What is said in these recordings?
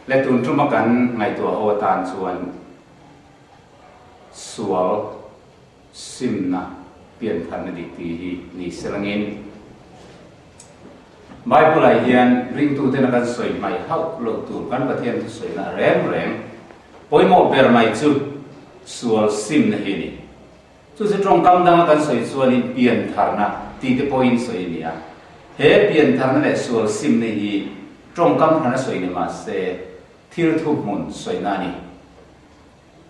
และตุนทุมากันไงตัวอวตารส่วนสวลซิมนะเปลี่ยนพันธุ์ดิตีนี่เสลังอินใบผู้ไหลเฮียนริงตูเทนกันสวยไม่เข้าโลตูกันประเทศสวยนะแรงปอยโมเปรไม่จุดสวลซิมนะเฮนี่จุดตรงกำดังกันสวยส่วนนี้เปลี่ยนทารนะตีเตปอยน์สวยนี่เฮเปลี่ยนทารนะและสวลซิมนี่ตรงกำดังสวยนี่มาเสทิลทุกมุนสวยนานี่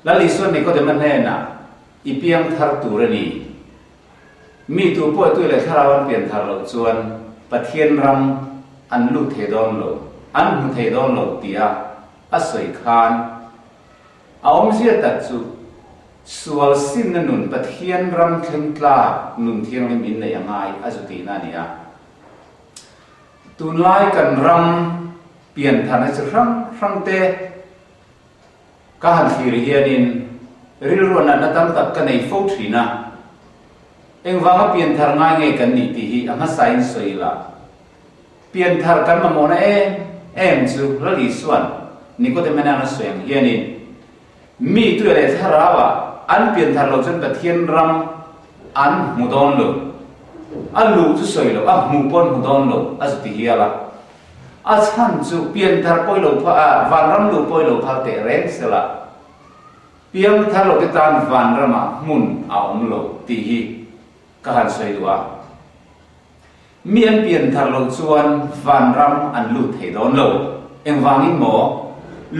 แล้วลิส่วนนี้ก็จะมันแน่นะอีเปียงทาร์ตูรนีมีตัวป่วยตัวเล็กถ้าเราเปลี่ยนทาร์เราส่วนปะเทียนรำอันลุเทดอนโลอันหุเทดอนโลเตียอัสวยคานเอาไม่เสียตัดจุสวลซิมนุนปะเทียนรำเทงกลานุนเทียงลิมินในยังไงอาจุตีนั่นเนี่ยตุนไล่กันรำเปลี่ยนทาร์จะรังเตการที่เรียนินริลวนนั้นตั้งแต่กันในฟุตรีนะเองว่าเปลี่ยนทางง่ายกันนี่ที่อันนั้นไซน์สวยละเปลี่ยนทางกันมาโมนะเอ็มจูแล้วลิส่วนนี่ก็จะไม่น่าสวยเฮียนินมีตัวอะไรถ้าเราว่าอันเปลี่ยนทางเราจนแต่เทียนรำอันมุดอนโลอันลูกจะสวยโลอันมุปอนมุดอนโลอันสุดที่เฮียละอาจารย์จูเปลี่ยนทางปอยโลพาวันรำลูกปอยโลพาเตะเรนเสละเปลี่ยนทางโลกตามวันรำมามุนเอาโลตีฮีการสวยตัวมีอันเปลี่ยนทางโลกส่วนวันรำอันลูกเทดอนโลเอ็งวางอินโม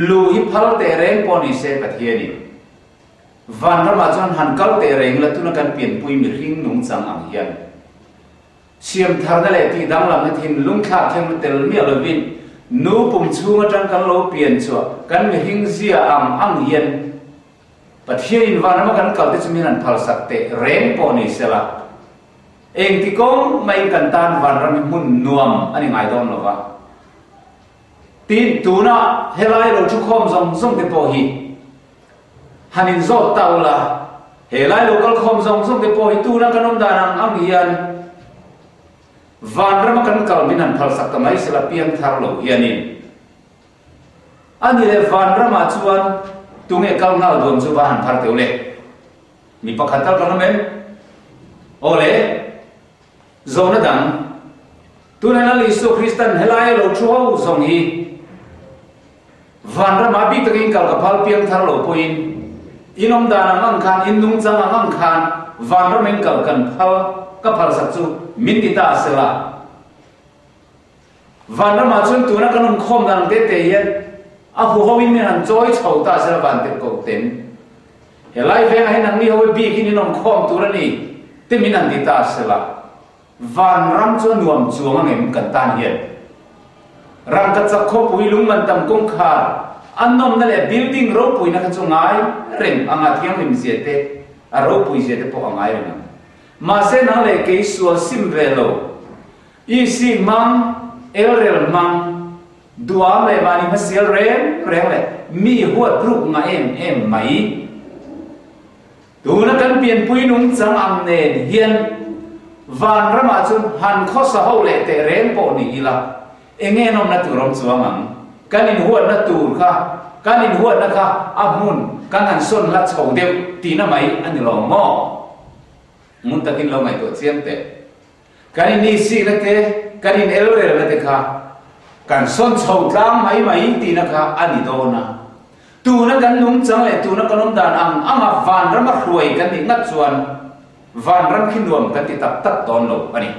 ลูกฮิพัลเตะเรนปอนิเซปะเทียนิวันรำมาจนหันเกลเตะเรงและตุนกันเปลี่ยนปุยมีริงนุ่งจังอังเฮียนเชียมทางนั่นแหละที่ดังลำนั้นทิมลุงขาดเทียมเตลเมียลวินนูปุ่มชูมาจังกันโลเปลี่ยนชัวกันมีหิงเสียอังเย็นปะเทียนวันนั้นกันเก่าที่จะมีนันพัลสักเตะเร่งปอนิเซละเองที่ก้องไม่กันตานวันนั้นมุนนวมอันนี้ไงตอนหรอวะตีนตูน่ะเฮลัยเราชุกคอมส่งเตปอฮีฮันินโซตาวละเฮลัยเราก็คอมส่งเตปอฮีตูน่ะกันนมดานังอังเฮียนวันนั้นกันเก่ามีนันพัลสักทำไมศิลปินทาร์โลเฮียนินอันนี้เลยวันนั้นมาชวนตุงเอกาหน้าโดนชาวบ้านพาร์เตอร์เล่มีปักขัดตลกันมั้ยโอเล่โซนดังตุนนั้นลิสุคริสตันเฮลัยโลชัวอุซงฮีวันนั้นมาบิตกินกับพัลเปียงทาร์โลพูอินอินอมดานังคันอินนุงจังนังคันวันนั้นมันกับกันพัลกับพัลสักจูมินติตาเสละวันนั้นมาชวนตัวนักการเมืองคอมดังเตะเย็นอาผู้เขาวินมันจอยชาวตาเสละวันเตะกเต็มเฮลัยเฟงให้นังนี่เขาบีกินน้องคอมตัวนี้เต็มมินันติตาเสละวันรัมชวนรวมจวงเงินกันตานเย็นรังกัดสักข้อปุยลุงมันตำกงขาอันนอมนั่นแหละบิลดิ้งรูปุยนักจงไงเร่งอ่างเทียงลิมเสียเตะรูปุยเสียเตะพวกอ่างไงนะมาเส้นนั่นแหละเกี่ยวกับซิมเวลโลอีสิมังเอลเรลมังดัวเมย์มานี่มาเสียเร่งเลยมีหัวปลุกงาเอ็มไหมดูนักการเปลี่ยนปุยนุ่งจังอังเนเฮียนวันระมาจุนหันข้อสะเอาเลยแต่เร่งปอนี่อีละเองเงินนมนัตุรมสวงังการอินหัวนัตุรค่ะการอินหัวนะคะอับมุนการหันส่วนลัดเฉาเดียวตีน่ะไหมอันนี้ลองมอมุนตะกินเราไม่ตัวเสียงเตะการอินนี่สินะเตะการอินเอลเรลนะเตะค่ะการส่วนเฉาตามไหมตีนะคะอันนี้โดนนะตูนักการนุ่งจังเลยตูนักการนุ่งดานอังวันระมารวยกันที่นัดส่วนวันรำขึ้นรวมกันที่ตัดตอนลงอันนี้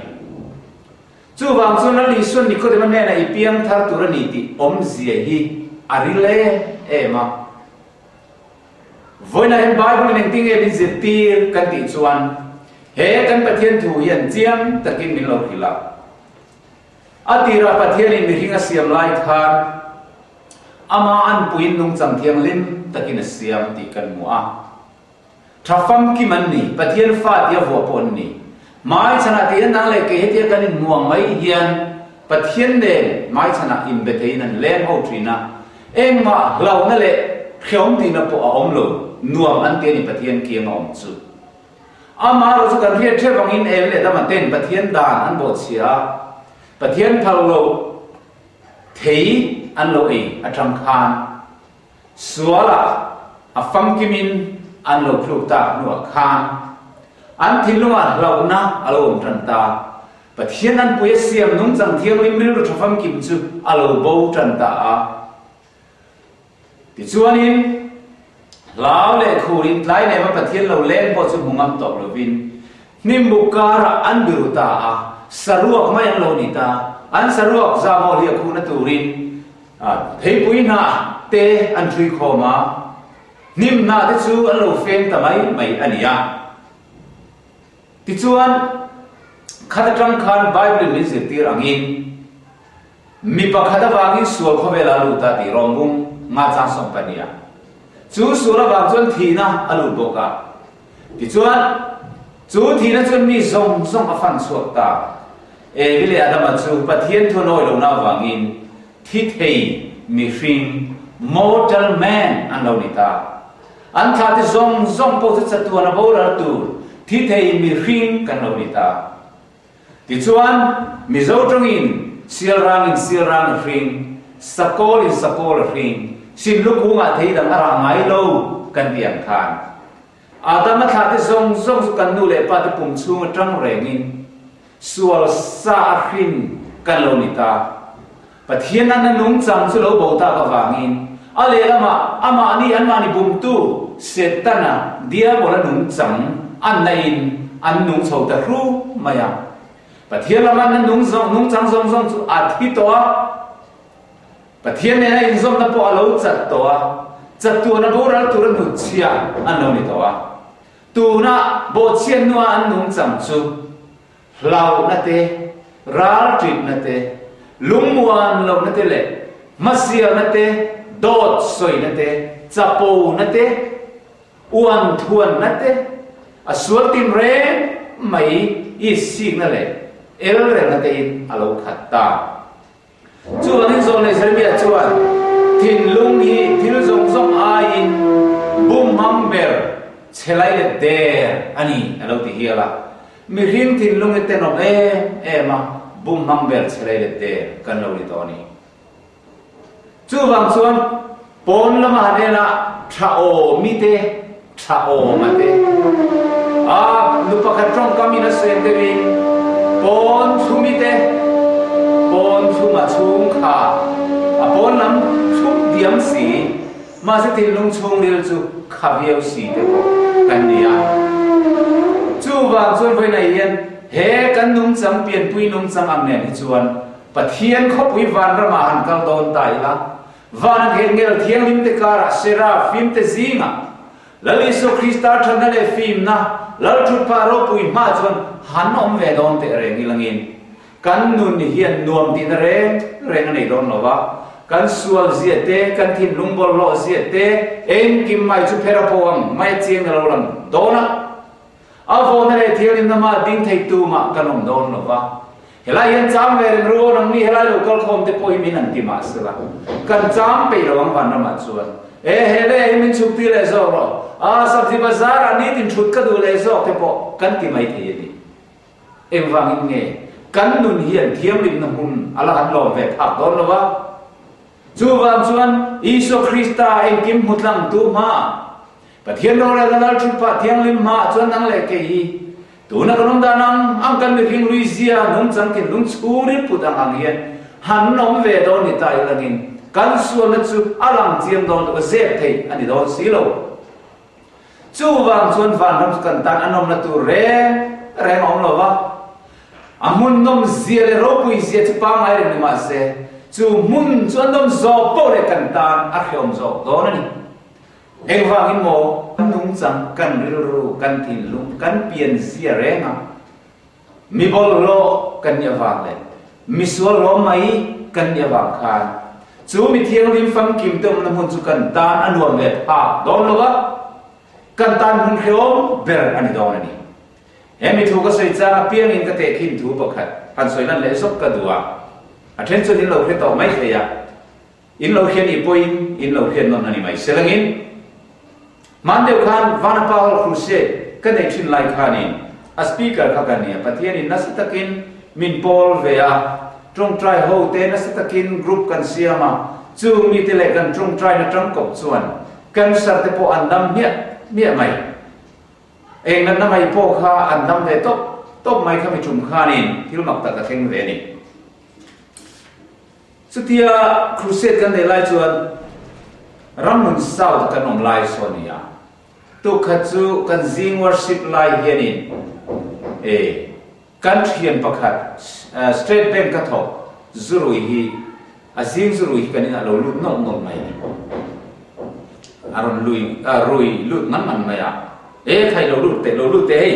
จูบางส่วนนั้นลิส่วนนี้ก็จะมันแน่ในเพียงทาร์ตุรนีที่อมเสียฮีอาริเล่มาวันนั้นบาร์บุลนึงทิ้งบินเซตีกันที่ส่วนเฮกันประเทศถูยันเจียมตะกินมิลล์ฮิลาอาทิระประเทศนี้มีหิ้งเสียมไล่ทานอามาอันปุยนุ่งจังเทียงลิมตะกินเสียมตีกันมัวถ้าฟังกิมันนี่ประเทศฟาดยาหัวปนนี่ไม่ชนะที่นั่นเลยเกิดกันinมัวไม่เฮียนประเทศเด่นไม่ชนะอินเบทีนั่นเล่นเอาทีนะเอ็งมาเรานั่นแหละเขียวตีนับปะอมโลนัวอันเตียนประเทศเกียงอมสุอามาเราจะกันเรียกเชื่อฟังอินเอลเลยแต่มาเต้นประเทศด่านอันบดเสียประเทศพาโลเทีย อันโลเออัตรังคานสัวละอฟังกิมินอันโลครูตาหนวกคานอันทิลุอันเรานะอารมณ์จันตาปะเทียนนั้นปุยเสียมนุ่งจังเทียงลิมริลทฟังกิมจูอารมณ์โบจันตาที่ชวนินลาวเล่คูรินไลในมาปะเทียนเราเล่นพอจุมุงอัมตกลวินนิมบุการะอันบิรุตาสรุปไม่ยังโลนิตาอันสรุปจามอเลียคูนตูรินเฮปุยนาเตอันทุยโคมานิมนาที่ชูอันโลเฟนทำไมไม่อันนี้ที่ชวนขัดจังคันไบเบิลมิสตีรังอินมีปะขัดวางิสวลขเวลาลูตาตีรองบุงงาจังสมปนียจูสุรบางจนทีนะอลูโบกาที่ชวนจูทีนะจนมีทรงอฟันสวกตาวิเลอดามาจูปะเทียนทุนอยลงนาวางินทิเทมีฟิงโมเดลแมนอันเรานิตาอันท่าที่ทรงโพสต์ตัวนับโบราณตูที่เทมีฟิงกันเรานิตาที่ชวนมีโจตรงอินเสียรังฟิงสกอลฟิงสินลูกหัวที่ดังอะไรไงโลกันเดียงคานอาตมาท่าที่ทรงสุกันดูเลยปฏิปุ่มชูงจังเรงอินส่วนซาฟินกันเรานิตาปะเทียนนั้นนุ่งจังสุโลโบตากวางินอะไรละมาอามานี่อันมานี่บุมตูเสตันะเดียบละนุ่งจังอันไหนอันนุ่งโฉตะรู้มายังปะเทียนละมันนั้นนุ่งจังอาทิตย์ตัวปะเทียนเนี่ยอินซอมนับพอเราจัดตัวนับโบราณตัวนุ่งเชียอันนู้นนี่ตัวตัวน่ะโบเชียนนัวอันนุ่งจังจูเรานั่นเตราจิตนั่นเตลุงมวนลงนั่นเตเลยมัสยิดนั่นเตโดดสวยนั่นเตจับปูนั่นเตอ้วนทวนนั่นเตสวดติมเร่ไม่อีสิ่งนั่นเลยเอลเร่นั่นเตอินอารมณ์ขัดตาจวนนี้ส่งในเสรีจวนทินลุงฮีทินส่งอาอินบุมฮัมเบอร์เชลัยเลเดร์อันนี้อารมณ์ที่เฮียละมีริมทินลุงเตนอมมาบุมฮัมเบอร์เชลัยเลเดร์กันเราลิตอนี้จู่บางส่วนปนละมาเดนะทราโอมิเตทราโอมาเตลูกพักตรงกามินาเซนเดวินปนชุมิเตปนชุมาชุงขาปนน้ำชุบเดียมสีมาสิทินลุงชุงเรียลจู่ขับเยี่ยวสีเตโกกันเนียจู่บางส่วนไปไหนเย็นเฮกันนุ่งจังเปลี่ยนปุยนุ่งจังอันเนี่ยที่ชวนปะเทียนเขาปุยวันระมาหันกังโดนตายละวันเห็นเงลเทียงลิมเตการะเซราฟิมเตซิงะแล้วลิสุคริสตาทันนั่นเลยฟิมนะแล้วทุกปารปุยมาจนหันอมเวดอนเตเรงลังอินกันนุ่นเฮียนนวมตินเรงในโดนหรอวะกันสวลเสียเตกันทินลุงบอลโลเสียเตเอ็งกิมไม่จุเพระพวงไม่เจียงเราลังโดนะเอาโฟนเลยเทียงลิมนามาดิ้งไทตูมากันอมโดนหรอวะเฮลายันจามเวรรู้นังนี่เฮลาลูกกอลคอมเตปอยมินันติมาสละกันจามไประวังวันน้ำมันส่วนเฮเลมินชุกตีเลโซโรสับที่บาซาร์นี่ตินชุดก็ดูเลโซเตปอกันที่ไม่เทียดีวังอินเงกันนุนเฮียนเทียมลิมน้ำหุ่นอัลลอฮ์ลอเวทอักโดนหรอวะจู่บางส่วนอิสุคริสต์เอ็งกิมมุดลังตูมาปะเทียนโรเลกันลัลชุดปะเทียงลิมมาส่วนนั่งเล็กเฮีตัวนักลงดานังอังกันมีริงลุยเซียนุ่งจังกินนุ่งชูริปุตังอังเฮียนหันน้องเวดอนนิตายลังอินกันส่วนนั้นจู่อลังเจียมโดนก็เซฟเทอันนี้โดนสีโลจู่บางส่วนฟันน้ำกันตันอันน้องนั้นตัวแรงอมโลวะอามุนน้องเสียเลยรบุยเสียที่ปังไงเรื่องนี้มาเสจู่มุนส่วนน้องจอบโปเลยกันตันอักยอมจอบโดนนี่เอ็งฟังอินโมนุ่งจังกันรู้กันทินลุงกันเปลี่ยนเสียแรงอ่ะมีบอลโลกันยาฟังเลยมีสวลโลไม่กันยาฟังคานจู่มีเทียงริมฟังกิมเติมน้ำมันจู่กันตานอันวันเล็บโดนหรอวะกันตานหุ่นเขียวเบอร์อันนี้โดนนี่เอ็มมีถูกก็ใส่จ้าเพียงอินกระเตะขินถูกปกขัดพันสวยนั่นเลยสกกระดัวอันเช่นส่วนอินเราเขียนต่อไม่เคยอินเราเขียนอีปุยอินเราเขียนนนนี่ไม่เสลังอินมันเดียวกันวันพาวครูเซ่กันในชิ้นไลค์ขานินสปีกเกอร์ข้ากันเนี่ยปฏิญาณนัสตะกินมินพอลเวียตรงใจโฮเตนัสตะกินกรุ๊ปกันเสียมา chu mi te le kan trung trai na tang kop chuan kan sar te po andam mia mai eng nan na mai po kha andam ve top mai kha mi chum khanin thil mak ta ka theng ve ni chutia crusade kan nei lai chuan ramun sau kan om lai sonia tu khachu kan zing worship lai hianin kan thian pakhat straight bank ka thok zurui hi azing zurui kan ina lo lut nom mai ni aron rui lut man maya khai lo lut te hei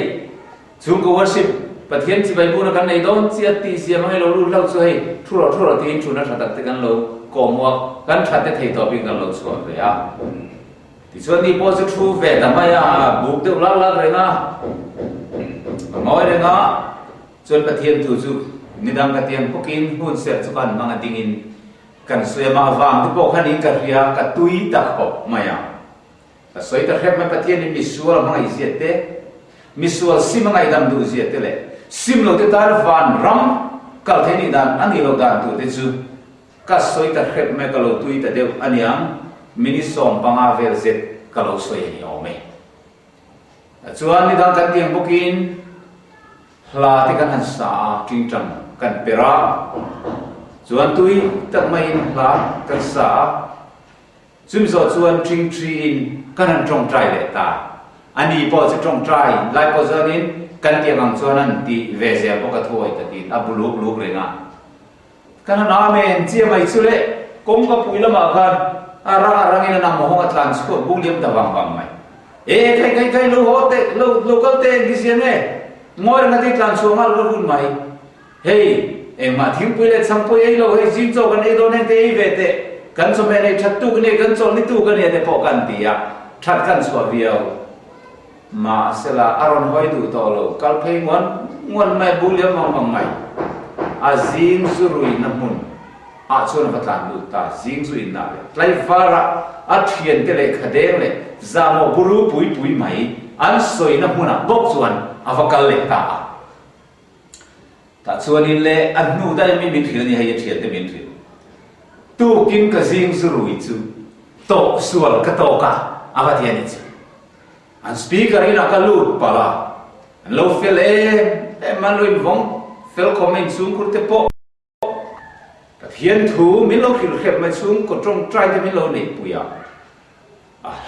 chung ko worship pathian chi bai bu na kan nei don chia ti sia mai lo lut lau chu hei thuro ti chu na thatak te kan lo ko mo kan that te thei to ping kan lo chu ve a ti chuan ni po chu thu ve ta maya buk te la re na moi re na chuan pathian thu chu nidam ka tiang pokin hun ser chu kan mang dingin kan suya ma wang ti po khani ka ria ka tui tak ho maya ka soi ta khep ma pathian ni misual ma isi te misual simangai dam du zi te le sim lo te tar van ram kal the ni dan ani lo dan tu te chu ka soi ta khep ma ka lo tui ta deu aniang mini som panga vel zet ka lo soi ni o me chuan ni dan kan tiang pokin la te kan han sa king chang kan pera chuan tui tak mai la kan sa zum zo chuan tring in kan han trong trai le ta ani po chu trong trai lai po zanin kan tiang ang chuan an ti ve ze po ka thoi ta ti abulu re na kan na men chia mai chu le kong ka pui lama khan arang ina na mo hong atlan chu bung liam da wang mai kai lo ho te local te gisian ne ngồi ngay thì làm xuống al luôn mày hey em mà thiếu bữa lệ sang bữa ấy lâu hay xin cho cái này đó nên thế về thế cần cho mẹ này chặt tu cái này cần cho ní tu cái này để bỏ cần tiền chặt cần xóa video mà sẽ là aron hỏi đủ to lâu kalau thấy ngon mày bù liam mong mày azing zurui namun chuan vật làm đủ ta zing zurui na lại vara thiền cái này khade này ra một buru bui mày an soi namun bốc chuan avakal le ta chuan in le an nu da mi min thil ni hay thian te min thil tu kin ka jing zurui chu to sual ka to ka avatian ni chu an speaker ina ka lut pala an lo fel man lo vong fel comment sung kur te po ta hian thu min lo khil khep mai sung ko trong trai te min lo nei puya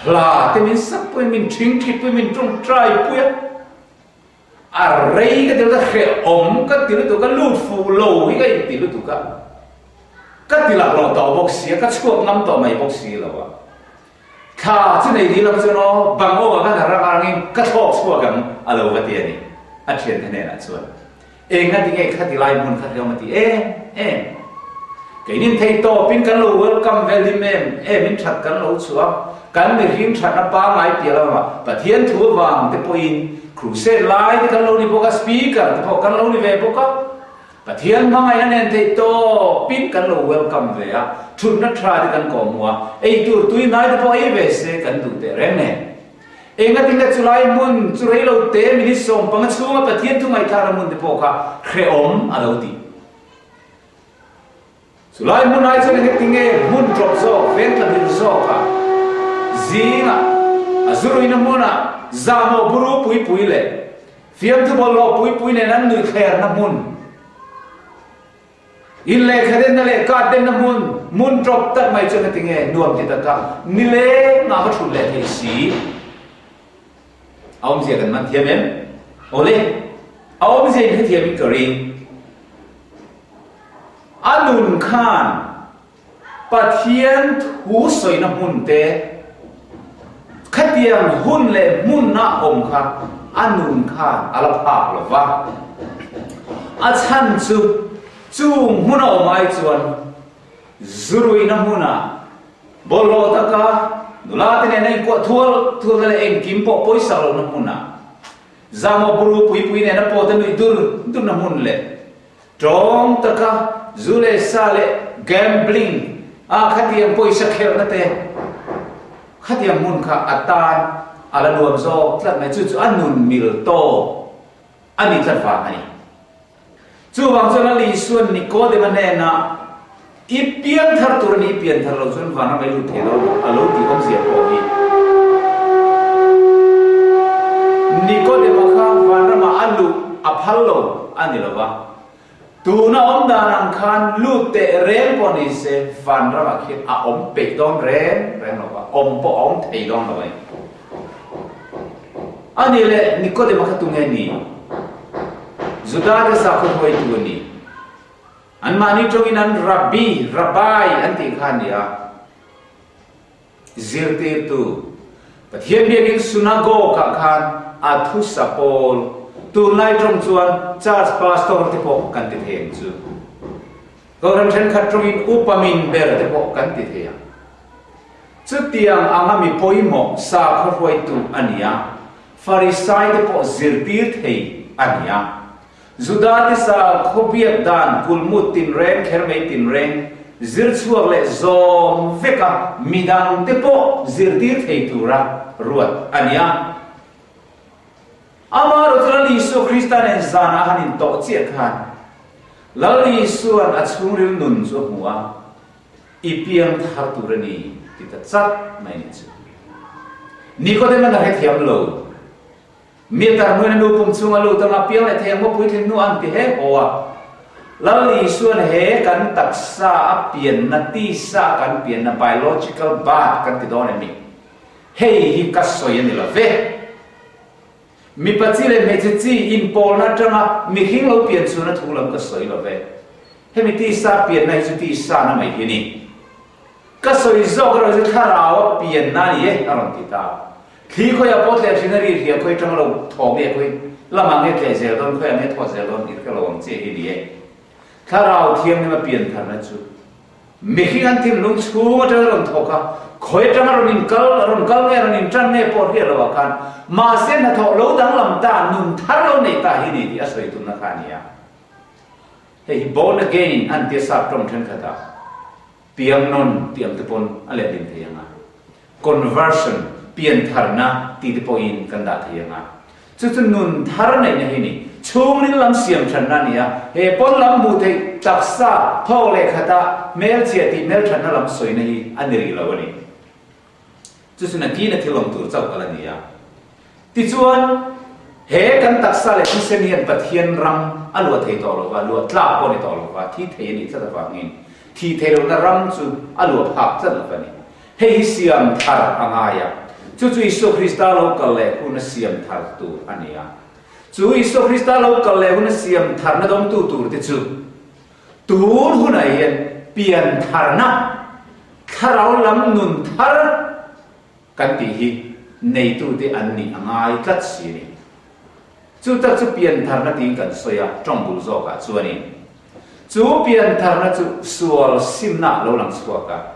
la te min sak pu min thing thip pu min trong trai puya rei cái điều đó khẽ cái điều đó cái lút phù lầu cái điều đó cái điều là lò tàu bốc xì cái chuột ngắm tàu mày bốc xì là vậy thà chứ này đi làm cho nó bằng ô cái thằng ra anh cái thọ chuột cái alo cái tiền này chuyện thế này là chuột cái tiếng cái điều lại muốn cái điều mà thì cái nên thấy to pin cái lầu welcome very mem mình chặt cái lầu chuột cái mình hiếm chặt nó ba ngày tiền là mà và thiên thua vàng cái point crusade lai thì kan lo ni boka speaker thì kan lo ni ve boka pathian mangai na nen thei to pin kan lo welcome ve a thun na thra thì kan ko mua tur tui nai thì po ai ve se kan du te reng ne nga ting la chulai mun chu rei lo te mini som pang chu ma pathian tu mai thara mun te poka khe om a lo ti chulai mun ai chu ne ting e mun drop zo ven ta bin zo ka zinga azuru ina mona zamo buru pui le fiam tu bolo pui ne nan nui khair na in le khaden na le ka den na mun drop tak mai chona tinge nuam ti ta ka ni le nga ma thul le thei si aum je kan man thiam em ole aum je ni thiam ka ring anun khan pathian thu soi na mun te khát tiền hun lệ mun na om kha anun kha alapha lova achan chu mun o mai chuan zurui na muna bolo taka nula tene nei ko thul le en kim po poisa lo na muna zamo buru pui ne na po te nui dur na mun le trong taka zule sale gambling khát tiền poisa khel na te khát yang mun kha atan ala nuam zo tlat mai chu anun mil to ani tlat fa ani chu wang zo na li suan ni ko de mane na PIanthar turani PIanthar lo chun vana mai lu thelo alo ti om zia po hi Nikodema kha vana ma alu aphallo anilawa tuna om danang khan lu te rel poni se vana ma khit a om pe dong ren lo ba om po om thei dong lo bai anile Nikodema kha tu nge ni Juda de sa ko hoi tu ni an mani tongin an rabbi an ti khan ya zirte tu pathian biakin synagogue ka khan athu sapol tu lai trong chuan church pastor te po kan ti theng chu koran then khat tongin upamin ber te po kan ti thea chu tiang angami poimo sa kho hoi tu ania farisai te po zirtir thei ania Juda ti sa khobiat dan kulmut tin ren khermei tin ren zir chuak le zom veka midang te po zirtir thei tura ruat ania amar utrali Isu Kristan en zana hanin to chiat khan lali Isu an achungril nun chu huwa PIanthar turani ti ta chat mai ni chu Nikodema na hethiam lo Mitar nuan nu pum chunga lu tanga piang le theng mo pui thin nu an ti he owa lali suan he kan taksa a pian na ti sa kan pian na biological bath kan ti don mi hei hi ka soi ni la ve mi pachile me chi in pol na tanga mi hing lo pian chuna thulam ka soi la ve he mi ti sa pian nai chu ti sa na mai hi ni ka soi zo ro ju tharawa pian na ni he aron ti ta khi khoi a pot le sinari ria khoi tang lo thong e khoi lamang e tle zel don khoi ame thwa zel don ir ka lo ang che hi ni e tharau thiam ni ma PIantharna chu me hi an tin lung chu ma ta ron thoka khoi tang ron in kal nge ron in tran ne por hi lo kan ma sen na tho lo dang lam ta nun thar lo nei ta hi ni ti a soi tu na kha ni ya hey born again an ti sa trong then kha ta piang non tiam te pon ale din the yang conversion PIantharna ti te point kan da thianga chu nun thar nei na hi ni chung ni lam siam than na nia he pon lam mu te taksa tho le khata mel che ti mel than na lam soi nei aniri lawani chu na ki na thilom tur chau kala nia ti chuan he kan taksa le thi senian pathian ram alwa thei to lo wa lu tla po ni to lo wa thi thei ni cha da ngin thi thei lo na ram chu alwa phak cha la pani he siam thar angaya chu Isu Krista lo kale una siam thar tu ania chu Isu Krista lo kale una siam thar na dom tu tur te chu tur huna yen PIantharna tharau lam nun thar kan ti hi nei tu te anni angai tlat si ni chu ta chu PIantharna ti kan soya trongbul zo ka chu ani chu PIantharna chu sual simna lo lang suaka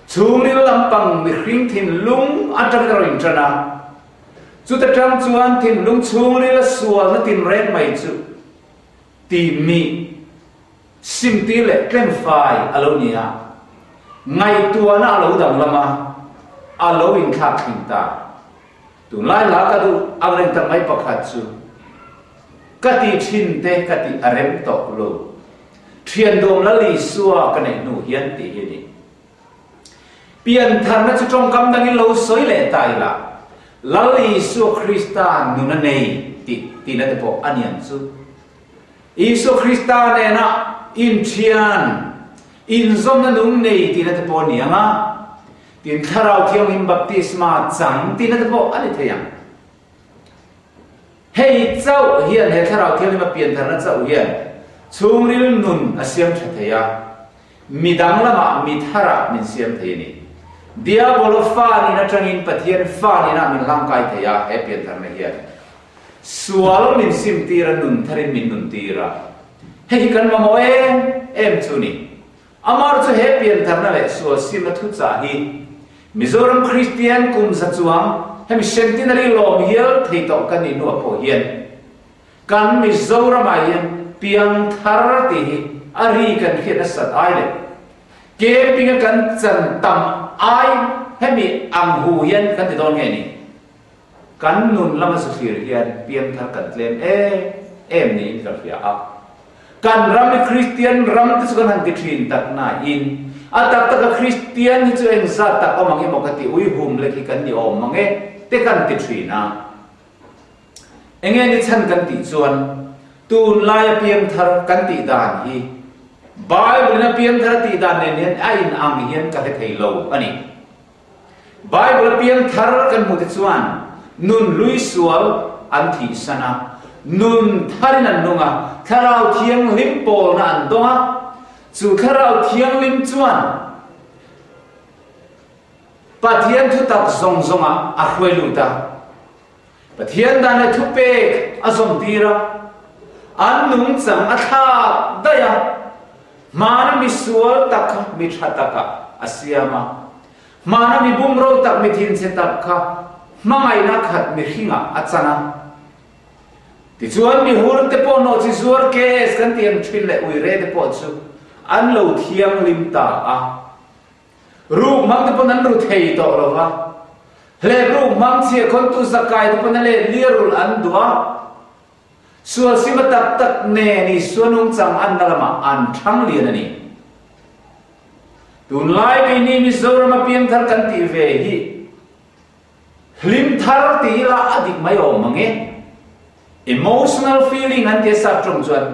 chung ni lampang mi hring thin lung atang ro in trana chu ta tang chuan thin lung chung ni la sual na tin ren mai chu ti mi sim ti le tlem fai alonia ngai tua na lo dang lama alo in khak thing ta tu lai la ka du ang tang mai pakhat chu ka ti thin te ka ti arem to lo thian dom la li suwa ka nei nu hian ti hi ni PIantharna chu trong kam dang in lo soi le tai la lali Isu Krista nuna nei ti na te po anian chu Isu Krista ne na in thian in zom na nung nei ti na te po ni anga tin tharau thiam in baptisma chang ti na te po ani theyang hei chau hian he tharau thiam ni ma PIantharna chau hian chungril nun asiam theya midang lama mithara min siam thei ni diabolo fa ni na tangin pathian fa ni na min lam kai theya he PIantharna hian sual min sim tira nun tharin min nun tira he kan ma moe em chuni amar chu he PIantharna le sual sim na thu cha hi Mizoram Christian kum sa chuang hem centenary lom hiel thei to kan ni no po hian kan Mizoram ai PIanthar ti hi ari kan khiat sat ai le ke pinga kan chan tam ai hemi ang hu hian kan ti don nge ni kan nun lama su fir hian PIanthar kan tlem em ni in ka fia a kan ram Christian ram tu kan han kitrin tak na in atak tak Christian chu eng za tak omangi mokati ui hum le ki kan ni omange te kan kitrina enge ni chan kan ti chuan tun lai PIanthar kan ti dan hi Bible na PIanthar ti dan nen ain ang hian ka thei lo ani Bible PIanthar kan mu ti chuan nun lui sual an thi sana nun tharin an nunga tharau thiang lim pol na an donga chu tharau thiang lim chuan pathian thu tak zong zonga a hruailu ta pathian dan na thu pe azom tira an nung chang a tha daya mana mi sual tak mi thataka asiama mana mi bumro tak mi thin se tak kha mangai na khat mi hinga achana ti chuan mi hur te po no chi zuar ke kan tiang thin le ui re te po chu an lo thiang lim ta a ru mang te pon an ru thei to lo wa le ru mang che kon tu zakai te pon le lirul an dua sual sima tak tak ne ni suanung chang an dalama an thang lian ani tun lai pe ni mi zorama PIanthar kan ti ve hi lim thar ti la adik mai o mange emotional feeling an te sa trong chuan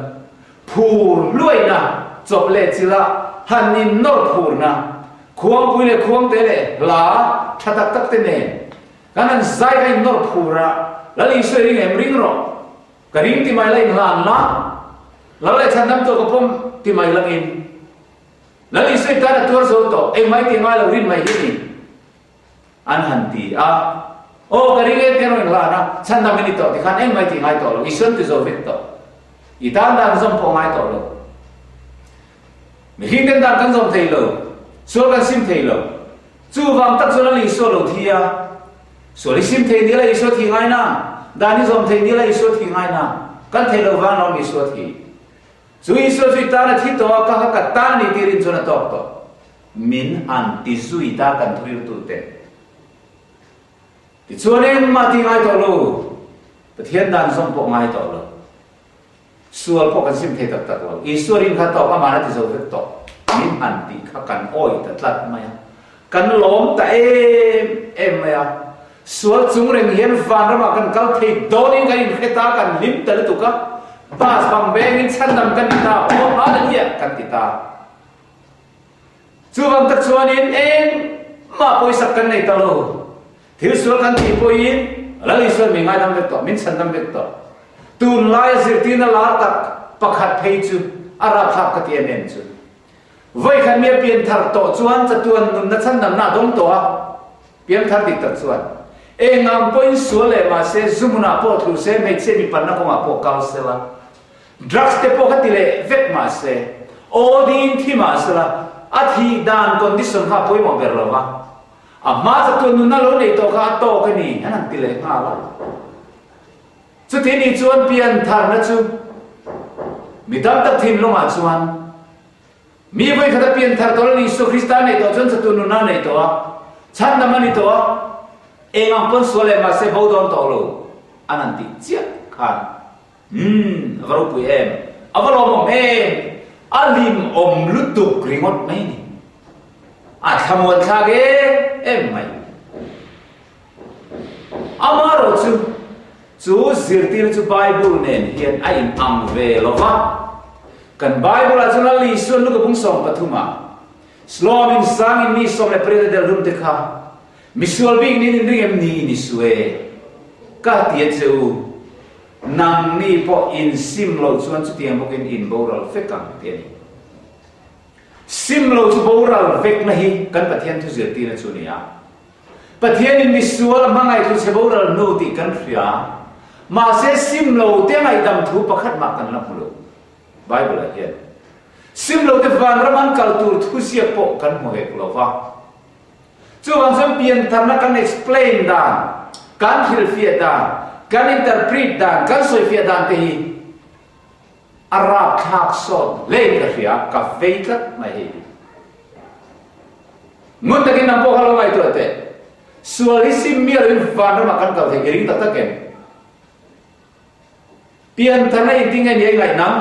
phur luai na chop le chila hanin nor phur na khuang pui le khuang te le la thatak tak te ne kanan zai kai nor phura lali soi ring em ring ro ka ring ti mai lai lan la la le chan nam to ko pom ti mai lang in lali soi ta na tur zo to e mai ti mai lo rin mai hi an han ti a o ka ring e te no la na chan nam ni to ti khan e mai ti ngai to lo ison ti zo vet to i dan dan zom po ngai to lo mi hin den dan kan zom thei lo so kan sim thei lo chu wang tak zo li so lo thi a so li sim thei ni la i so thi ngai na dan ni zom thei ni la i so thi ngai na kan thei lo wang lo mi so thi chu i so zui ta na thi to ka ka ta ni ti rin zo na to to min an ti zui ta kan thui tu te ti chuanin ma ti ngai to lo pathian dan zom po ngai to lo sual po kan sim thei tak tak lo i so rin kha to ka ma na ti zo vet to min an ti kha kan oi ta tlat maya kan lom ta em maya sual chung reng hian van rama kan kal thei donin kan in kheta kan lim ta tu ka bas bang beng in chan nam kan ta o ha da ya kan ti ta chu bang tak chuanin em ma poi sak kan nei ta lo thil sual kan ti poi in lali sual mi ngai dam vet to min chan dam vet to tun lai zirtina la tak pakhat thei chu ara thap ka ti nen chu voi khan mi PIanthar to chuan cha tuan nun na chan nam na dong to a PIanthar dik tak chuan e ngam point suale ma se zumuna po thu se me che mi pan na ko ma po kal se la drugs te po khatile vet ma se odin thi ma se la athi dan condition ha poi mo ber lo wa amma cha tuan nun na lo nei to kha to ka ni hanan tile nga la chu ti ni chuan PIanthar na chu mi dam tak thim lo ma chuan mi voi khata PIanthar to ni so Christian nei to chon cha tu nu na nei to a chan na mani to a engam pon sole ma se bodon to lo ananti chia khan varo pu em avalo mom em alim om lutu kringot mai ni a thamon tha ge em mai amaro chu zirtir chu Bible nen hian a in am ve lova kan Bible a chuna li sun lu bung som pathuma slomin sang in mi som le prede del rum te kha misual bing ni ring em ni sue ka tie cheu nang ni po in sim lo chuan chu tiang bokin in boral fekang te ni sim lo chu boral vek na hi kan pathian thu zir ti na chu ni a pathian in misual mangai thu se boral no ti kan fria ma se sim lo te ngai dam thu pakhat ma kan la pulo Bible again sim lo te van raman kaltur thu sia po kan mo he lova chu wang sam PIanthar na kan explain da kan hil fia da kan interpret da kan soi fia da te hi arab thak so le ka fia ka feika mai hi mun takin nam po halo mai to te sualisim mi al van raman kan kal the ring ta ta ken PIanthar na inting ngai ngai nam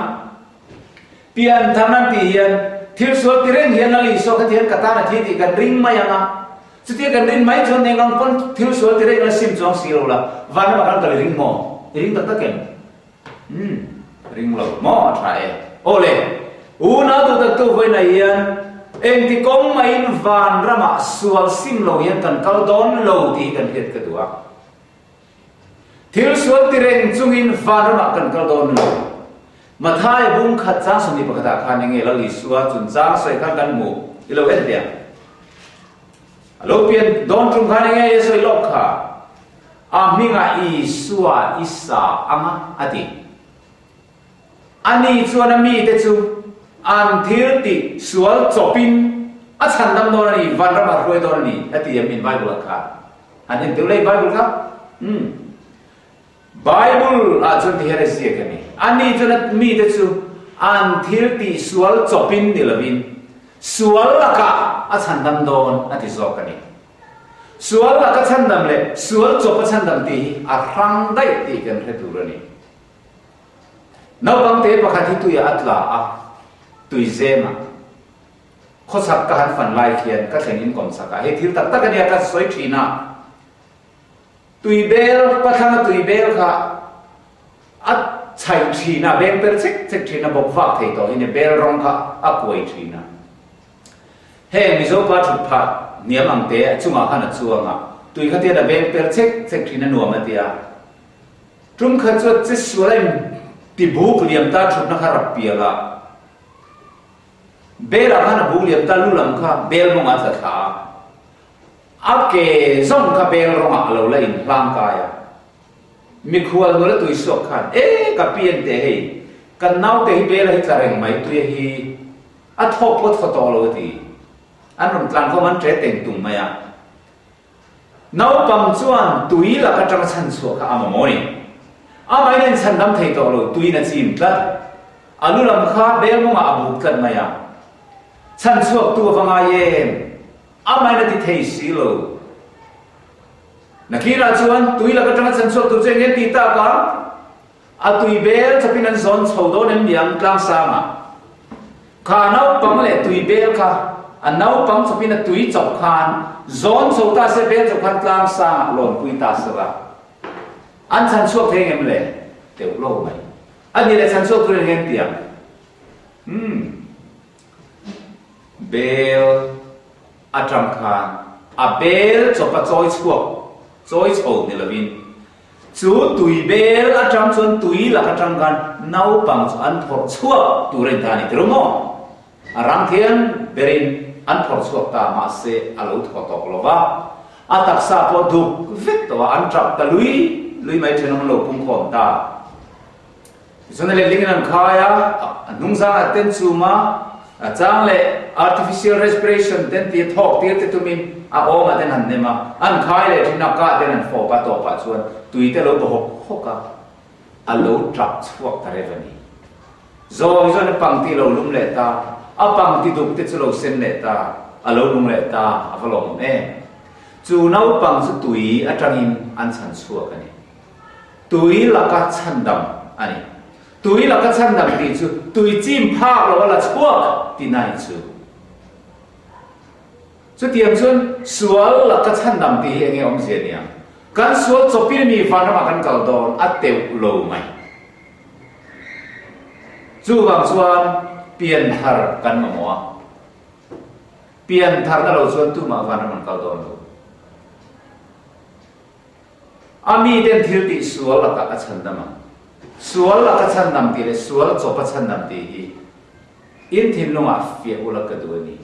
PIantharna ti hian thil sual ti reng hian ali so kha thian kata na thi ti kan ring mai anga chuti kan ring mai chon nengang pon thil sual ti reng la sim chong silo la van ma kan kal ring mo ring tak taken ring lo mo trae ole una tu tak tu voi na hian eng ti kong mai van rama sual sim lo hian kan kal don lo ti kan het ka duwa thil sual ti reng chungin van rama kan kal don lo mathai bung khat cha suni pakata khan nge la li suwa chun cha sai khan kan mu ilo en dia alo pian don tum khan nge ye soi lok kha a minga I suwa isa anga ati ani chuan mi te chu an thil ti sual chopin a chandam don ni van rama roi don ni ati yamin bible kha an in tulei bible kha Bible a chun ti here sia kani ani chun mi te chu an thil ti sual chopin ni lovin sual laka a chandam don ati zo kani sual laka chandam le sual chop chandam ti a rang dai ti kan he turani no bang te pakhathi tu ya atla a tui zema khosak ka han fan lai khian ka thengin kom saka he thil tak tak ani ka soi thina tui bel pathana tui bel kha at chai thina bel per chek chek thina bok va thei to in bel rong kha a koi thina he mi zo pa thu pha niam ang te chunga khana chuanga tui kha te da bel per chek chek thina nuam atia tum kha chu che sualai ti buk liam ta thut na kharap piala bel khana buk liam ta lulam kha bel monga cha tha ake zong ka bel ronga lo la in lang kaya mi khual no la tui sok khan ka pian te hei kan nau te hi bel hi tlareng mai tu hi a thop pot photo lo ti an ron tlang ko man tre teng tung maya nau pam chuan tui la ka tang chan chu kha ama moni a mai nen chan dam thei to lo tui na chim tlat alu lam kha bel monga abu tlat maya chan chuak tu wanga yen amai na ti thei silo nakira chuan tui la ka tanga chan chok tu che nge ti ta ka a tui bel chapin an zon chho do nem biang tlang sama kha nau pang le tui bel kha an nau pang chapin a tui chop khan zon chho ta se bel chop khan tlang sama lon pui ta sara an chan chok thei ngem le teu lo mai ani le chan chok tu nge tiang bel atram khan a bel chopa choi chho ni lovin chu tui bel atram chon tui la ka tram kan nau pang chu an thor chuak tu ren thani tromo arang thian berin an thor chuak ta ma se alo tho tok lova atak sa po duk vet to an trap ta lui mai thenom lo pum khom ta isone le lingan khaya nungza aten chuma chang le artificial respiration ten ti thok ti te tumin a om aten han nema an khai le thina ka ten an fo pa to pa chuan tui te lo bo hoka a lo trap chuak ta revani zo ne pang ti lo lum le ta a pang ti duk te chu lo sen le ta a lo lum le ta a valom e chu nau pang chu tui atangin an chan chuak ani tui la ka chandam ani tui la ka chandam ti chu tui chim phak lo la chuak ti nai chu chu tiang chun sual la ka chandam ti enge om se nia kan sual chopir mi fa na ma kan kal don a teu lo mai chu wang chuan PIanthar kan ma mo PIantharna lo chuan tu ma fa na man kal don lo ami den thil ti sual la ka chandama sual la ka chandam ti le sual chopa chandam ti hi in thin lunga fia ula ka duani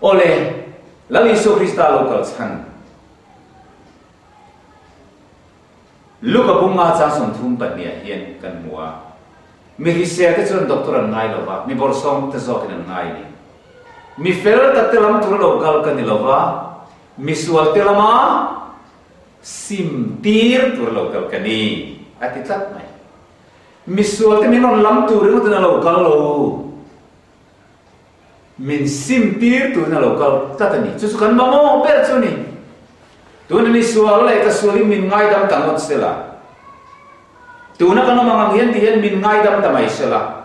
ole lali so krista local chan luka bunga cha son thum pa nia hian kan mua mi research te chon doctor an ngai lova mi borsong te zok an ngai ni mi fel ta telam tur local kan ni lova mi sual telama sim tir tur local kani ati tlat mai misual te minon lam tu ring tu na local lo min sim tir tu na local tatani chu kan mamo per chu ni tu ni misual le ka suli min ngai dam tangot sela tu na kan mang hian ti hian min ngai dam tamai sela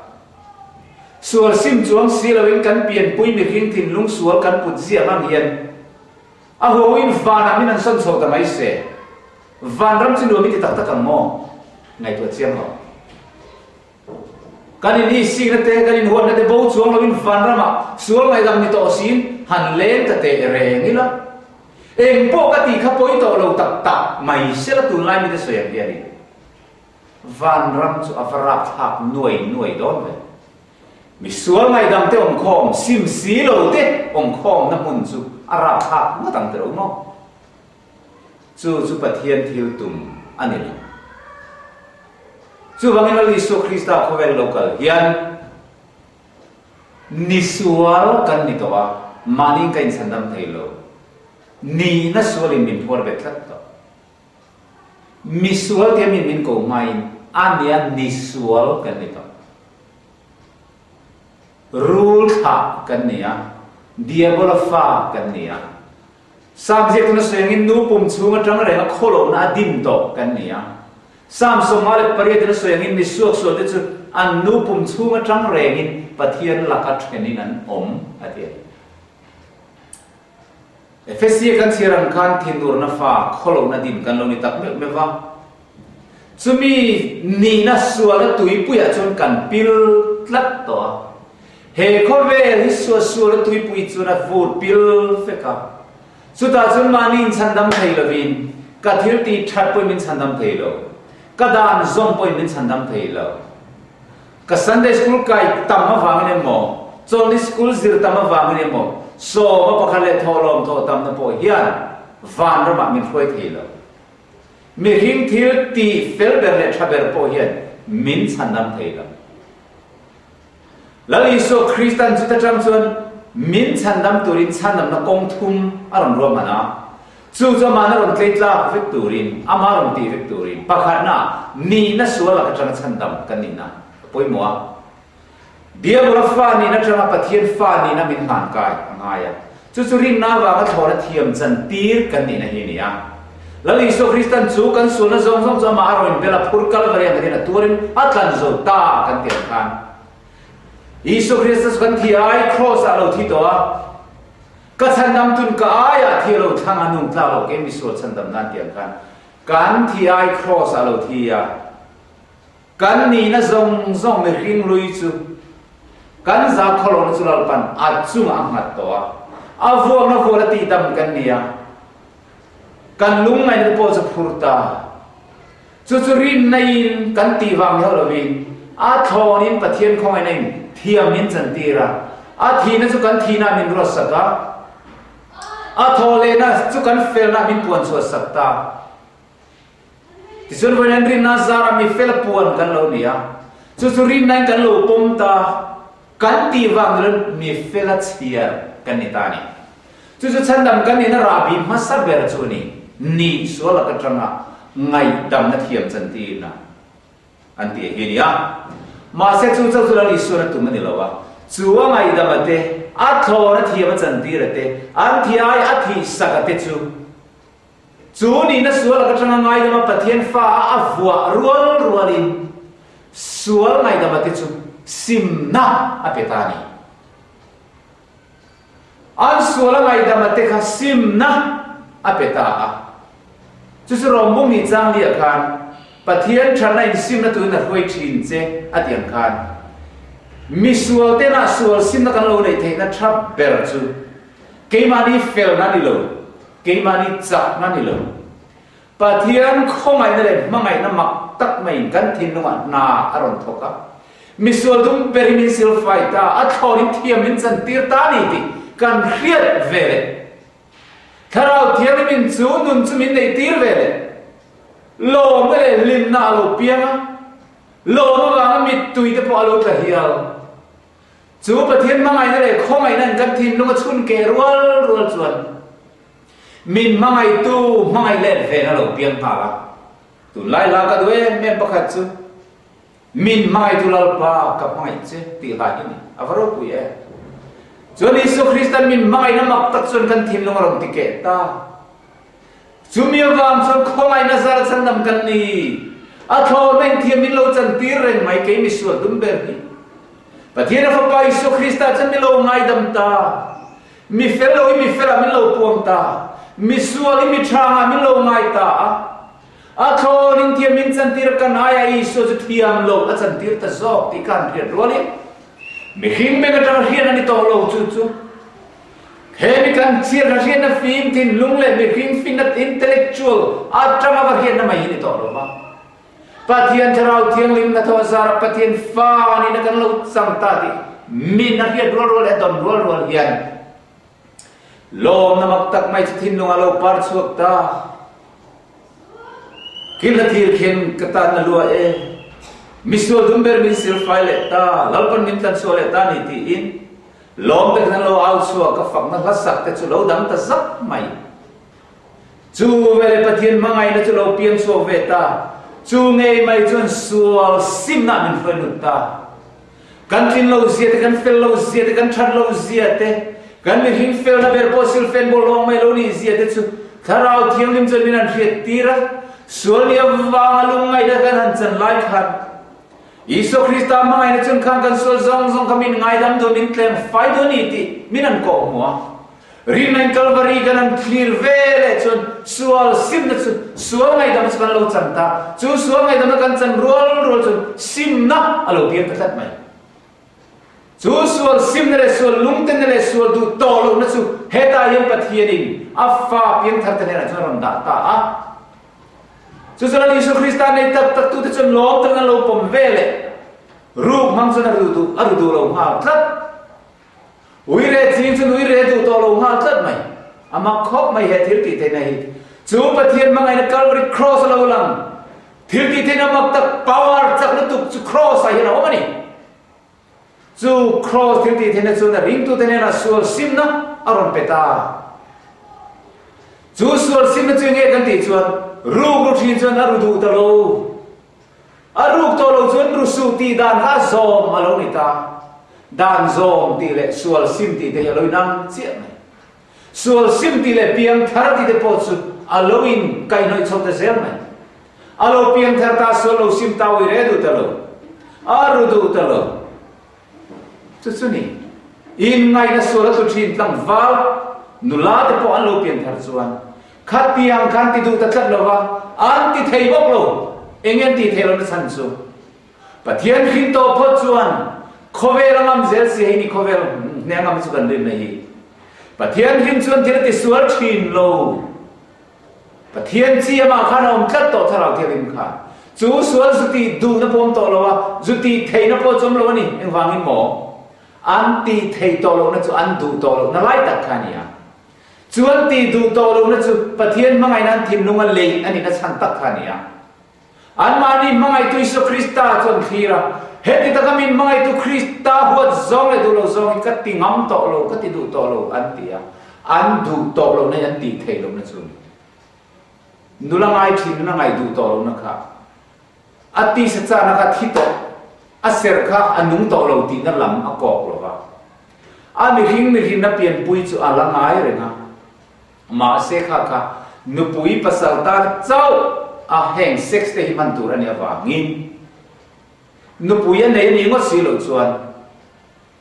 sual sim chuang silawin kan pian pui mi ring thin lung sual kan put zia mang hian a ho in van amin an son so ta mai se van ram chin lo mi ti tak tak ang mo ngai tu chiam ho kan ni si na te kan in huan na te bo chuang lo in van rama sual ngai dam ni to sin han len ta te re ngi la eng po ka ti kha poi to lo tak tak mai se la tu lai mi te so ya ni van ram chu avarap thak nuai don ve mi sual ngai dam te ong khom sim si lo te ong khom na mun chu arap thak ma tang te ro mo chu pathian thil tum ani lo chu bangin ali so Krista khovel local hian ni sual kan ni to wa maning kain sandam thailo ni na sual in min por bet thlat to mi sual te min ko mai ania ni sual kan ni to rule tha kan nia diabol fa kan nia subject na sengin nu pum chunga tang re na kholo na dim to kan nia sam somale pariat na sengin ni suak so te chu an nu pum chunga tang re ngin pathian laka thenin an atia Efesia kan siran kan thindur na fa kholo na dim kan lo ni tak me wa chumi ni na suala tui puya chon kan pil tlat to he khovel hi suala tui pui chuna vur pil feka suta chun manin chandam thailovin ka thil ti that poi min chandam thailo ka dan zom poi min chandam thailo ka Sunday school kai tamma wangene mo choli school zir tamma wangene mo so ma pakhale tholom tho tam na po hian van ra ma min khoi thailo mi ring thil ti fel ber le thaber po hian min chandam thailo lali so Christian chu ta cham chuan min chandam turin chandam na kong thum aram ro mana chu cho mana ron tleitla vek turin amaron ti vek turin pakhat na ni na suala ka chang chandam kanina poimwa dia bola fa ni na changa pathian fa ni na min han kai angaya chu rin na wa ka thora thiam chan tir kanina hi ni a lali so Christian chu kan suna zong cho ma aron bela phurkal varian na turin atlan zo ta kan tian kan Isu Kristus kan thi ai cross alo thi to a ka chandam tun ka aya thi lo thang anung tla lo ke mi so chandam na tiang kan thi ai cross alo thi ya kan ni na zong me ring lui chu kan za kholo na chulal pan a chung ang hat to a avo na vo la ti dam kan ni ya kan lung ngai na po cha phurta chu rin nain kan ti wang ho lo win a thonin pathian khong ai nei thiam min chan tira a thi na chu kan thi na min ro saka a thole na chu kan fel na min puan chu sakta ti sun voin rin na zara mi fel puan kan lo nia chu rin nai kan lo pom ta kan ti wang ren mi fel a chia kan ni ta ni chu chandam kan ni na ra bi ma sa ber chu ni so la ka tranga ngai dam na thiam chan ti na an ti he nia ma se chu la li so na tu mani lo wa chu wa ngai da ma te a tho na thiam chan ti ra te an thi ai a thi sa ka te chu ni na sual ka tanga ngai da ma pathian fa a vua rual in sual ngai da ma te chu sim na a petani an sual ngai da ma te kha sim na a peta a chu rombong ni chang li khan pathian thana in sim na tu na hoi thin che atiang khan mi sual te na sual sim na kan lo nei the na thap ber chu keimani fel na ni lo keimani chak na ni lo pathian khomai na le mangai na mak tak mai kan thin no na aron thoka mi sual dum perimin sil faita a thorin thiam in chan tir ta ni ti kan riat vele tharau thiamin chu nun chu min nei tir vele lo mele lim na lo pianga lo ma wang mi tui te po alo ta hial chu pathian mangai na le khomai nan kan thin no chun ke rual chuan min mangai tu mangai le ve na lo piang pa la tu lai la ka due men pakhat chu min mangai tu lal pa ka mangai che ti la ni avaro pu ye chu ni so Christian min mangai na mak tak chun kan thin no rom ti ke ta Jumia wang son khomai na zar chandam kan ni a tho men thiam min lo chan tir reng mai ke mi sual dum ber ni ประเทศเราไปสุคริสต์จะไม่ลงไงดำตามีเฟลล์มีเฟลล์ไม่ลงพวงตามีส่วนมีทางไม่ลงไงตาอาโทนินเทียมินสันติรกันไอ้อิสุจะเทียมลงอาสันติรตะซอกที่การเรียนรู้เลยมีหิมเบกจะเรียนอันนี้ต่อลงจู่ๆเฮมิกันเชียร์เรียนนักฟิล์มที่ลุงเล่มีหิมฟินัดอินเทลเล็กชวลอาจจะมาเรียนนั่นไม่ยินต่อลงมาปฏิญาณจะเราเที่ยงลิมนัทวสารปฏิญาณฟ้านี่นักการเราสังตาดิมีนักเรียนรัวๆและตอนรัวๆเรียนลมน้ำมักตักไม่ทิ้งลงอาโลปาร์สวกตากินละทีเข็นกตานลัวมิสโซดุมเบอร์มิสิลไฟเลตาลัลปันมิมตันโซเลตานี่ตีอินลมเป็นนั้นเราเอาสัวกับฝังนั้นรัสักแต่จุเราดังตะซักไม่จูเวลปฏิญาณมังไงนะจุเราเปลี่ยนสัวเวตาจูเงยไม่จนสัวซิมนามินเฟนุตากันทินเราเสียแต่กันเฟลเราเสียแต่กันชัดเราเสียแต่กันมีหินเฟลนะเบอร์โพสิลเฟนบอลลงไม่เรานี่เสียแต่จูถ้าเราเที่ยงลิมจะมีนันเรียตีระส่วนเลี้ยววางลุงไงเด็กกันหันจันไล่ขัดอิสุคริสต์มาไงนะจนข้างกันส่วนซองขมินไงดำโดนอินเทลไฟโดนอิติมินันโกหัวรีนันคัลวารีกันนันคลีร์เวลจนส่วนซิมนะจนส่วนไงดำสกันเราจันตาจูส่วนไงดำกันจันรัวจนซิมนะอโลเปียนตัดไหมจูส่วนซิมนั่นแหละส่วนลุงเต้นนั่นแหละส่วนดูโตลงนะจูเฮตายังปฏิญาณอัฟฟ้าเพียงทัดเนี่ยนะจนรันดาตาSesuatu Yesus Kristus ini tak tu terjun lom dengan lom pembeli, rup mangsa arudu lom hal tak, uire cincin uire tu lom hal tak mai, amak kop mai hadir kita ni, cuba tiada mengenai Calvary cross lalu lang, tiada kita nak tak power tak letup cross aja na, apa ni? Cu cross tiada kita nak sudah ring tu tiada nak sual sim na aron peta, cu sual sim na cuci kan tijuan. Ruk rutin cuan arudu talo, aruk talo cuan rusuti dan hazom alo nita, dan zom tile sual sim tile alo inang siap. Sual sim tile PIantharna tile potsu alo in kainoi chota zelmai. Alo PIantharna sual sim tahu iredu talo, arudu talo. Susuni, in ngai na sual rutin tang val nulade po alo PIantharna cuan. Khati yang kan tidu tetap lawa anti thebok lo engen ti thelo na sanso pathian khinto phochuan khovel ngam zel si ni khovel ne ngam chukan rin nei pathian khin chuan thil ti sual thin lo pathian chi ma khanom tlat to tharau thelim kha chu sual suti du na pom to lawa zuti thei na po chom lo ni engwangin mo anti thei to lo na chu an du to lo na lai tak khania Cuan tidu tolong na cu pathian mangai nan tim nungan lei ani na santak khania. An mani mangai tu Yesus Kristus cuan khira. Heti ta kami mangai tu Kristus buat zong le dulo zong kat tingam tolo kat tidu tolo antia. An du tolo na yan ti thelo na cu. Nulang ai tim na ngai du tolo na kha. Ati sa cha na ka thito. Aser kha anung tolo ti na lam akok lo ba. Ami hing na pian pui cu alang ai renga. Ma se kha nupui pasal tar chau a heng sex te himan tur ani awangin nupui nei ni ngo silo chuan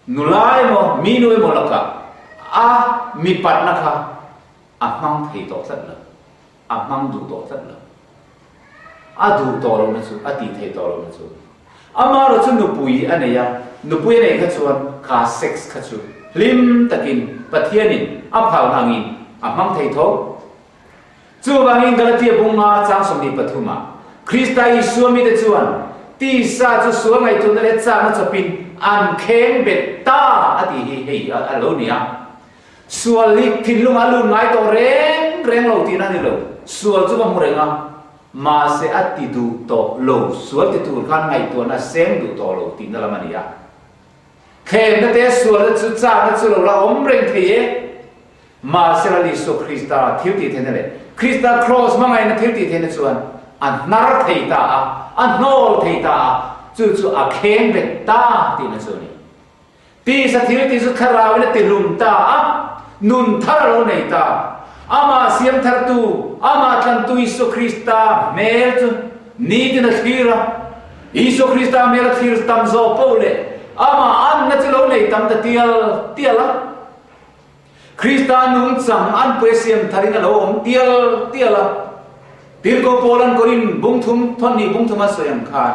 nulai mo minui mo laka a mi pat na kha a mang thei to sat la a mang du to sat la a du to lo na chu a ti thei to lo na chu ama ro chu nupui aneya nupui nei kha chuan kha sex kha chu lim takin pathianin a phau hangin amang thei tho chu wangin galatia bunga chang somni pathuma Krista Yesu mi te chuan ti sa chu suang ai tu na le chang chapin an kheng bet ta ati hi hei alonia suali thinlung alun ngai to reng lo ti na ni lo sual chu bang renga ma se ati du to lo sual ti tu khan ngai to na sem du to lo ti na lamania khem na te sual chu cha na chu lo la om reng thei ma sela Yesus Kristus thiu ti thenele Kristus cross mangai na thiu ti thene chuan an nar theita an nol theita chu a khem bet ta ti na chuni ti sa thiu ti chu kharaw na ti lum ta nun thar lo nei ta ama siam thar tu ama tlan tu Yesus Kristus mel chu ni ti na khira Yesus Kristus mel khir tam zo pole ama an na chalo nei tam ta tiala Krista nung chang an puesiam tharin alo om tiala til ko polan korin bungthum thoni bungthuma soyam khan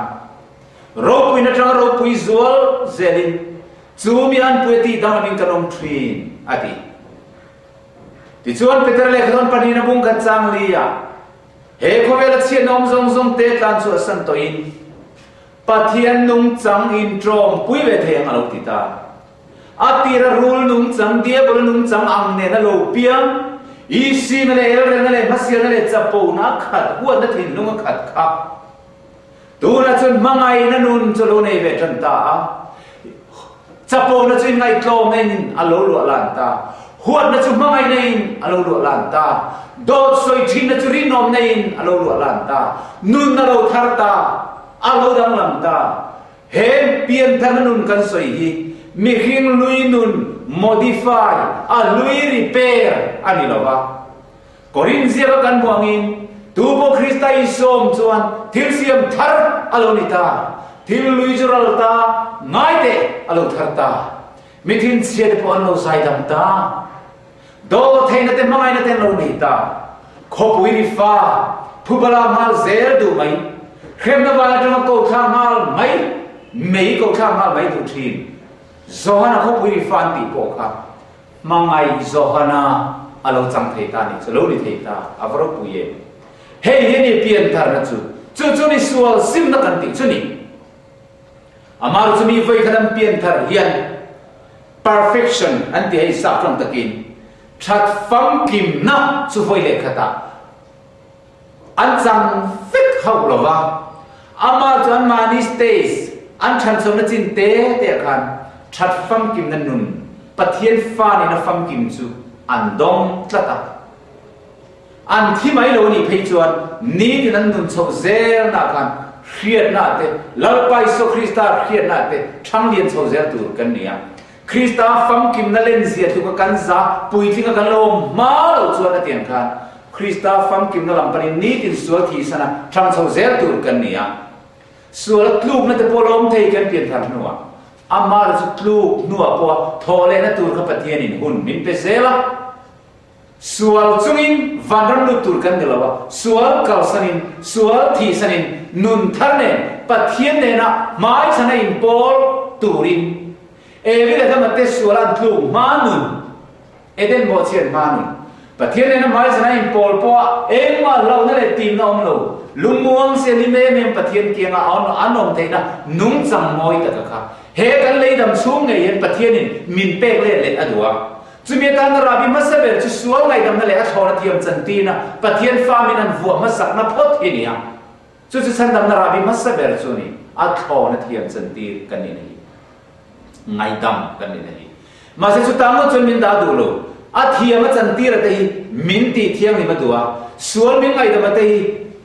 ro pui na tang ro pui zual zelin chumi an pueti damamin kanom thin ati ti chuan peter le khon pani na bung kan chang lia he khowela chian om zong te tlan chu san to in pathian nung chang in trom pui ve theng alo ti ta atira rul nung chang dia bol nung chang ang ne na lo piang isi na le le masia na le chapo na khat huan na thin nung khat kha tu na chun mangai na nun cholo nei ve chan ta chapo na chin ngai tlom nen alo lo lan ta huat na chu mangai nei alo lo lan ta dot soi thin na chu ri nom nei alo lo lan ta nun na lo thar ta alo dang lam ta hem PIantharna nun kan soi hi mi hing lui nun modify a lui repair ani lawa korin zia kan buangin tubo Krista isom chuan thil siam thar alo ni ta thil lui jural ta ngai te alo thar ta mi thin sia de pon lo sai dam ta do theina te mangai na te lo ni ta khopui ri fa phubala mal zel du mai khem na wala tama ko tha mal mai mei ko tha mal mai du thin zohana khopui ri fan ti po kha mangai zohana alo chang thei ta ni chalo ni thei ta avro puye hey ni PIantharna chu ni sual sim na kan ti chu ni amar chu mi voi khadam PIanthar hian perfection anti hei sa from takin that fam kim na chu voi le khata an chang fit hau lova ama chuan mani stays an than chom na chin te khan that fam kim na nun pathian fa ni na fam kim chu an dom tlata an thi mai lo ni phei chuan ni ti nan nun chho zel na khan khiat na te lalpai so Krista khiat na te thang lien chho zel tur kan nia Krista fam kim na len zia tu kan za pui thinga kan lo ma lo chuan na tian khan Krista fam kim na lam pani ni tin sual thi sana thang chho zel tur kan nia sual klub na te polom thei kan PIantharna nuwa amar chu klub nuwa po thole na tur kha pathian in hun min pe zela sual chungin vanram lu tur kan dilawa sual kalsanin sual thi sanin nun tharne pathian ne na mai sana in pol turin evi le thamatte sualan tlu manun eden bo chen manun pathian ne na mai sana in pol po engma lo na le tim na om lo lumuang se li me mem pathian kianga on anom theina nung chang moi ta kha he kan leidam chung nge yen pathian in min pek le adwa chumi ta na rabi masaber chu sual ngai dam na le a thora thiam chantina pathian famin an vuwa masak na phot hinia chu san dam na rabi masaber chu ni a thona thiam chanti kan ni nei ngai dam kan ni nei ma se chu ta mo chun min da du lo a thiam a chanti ra te min ti thiam ni ma duwa sual min ngai dam te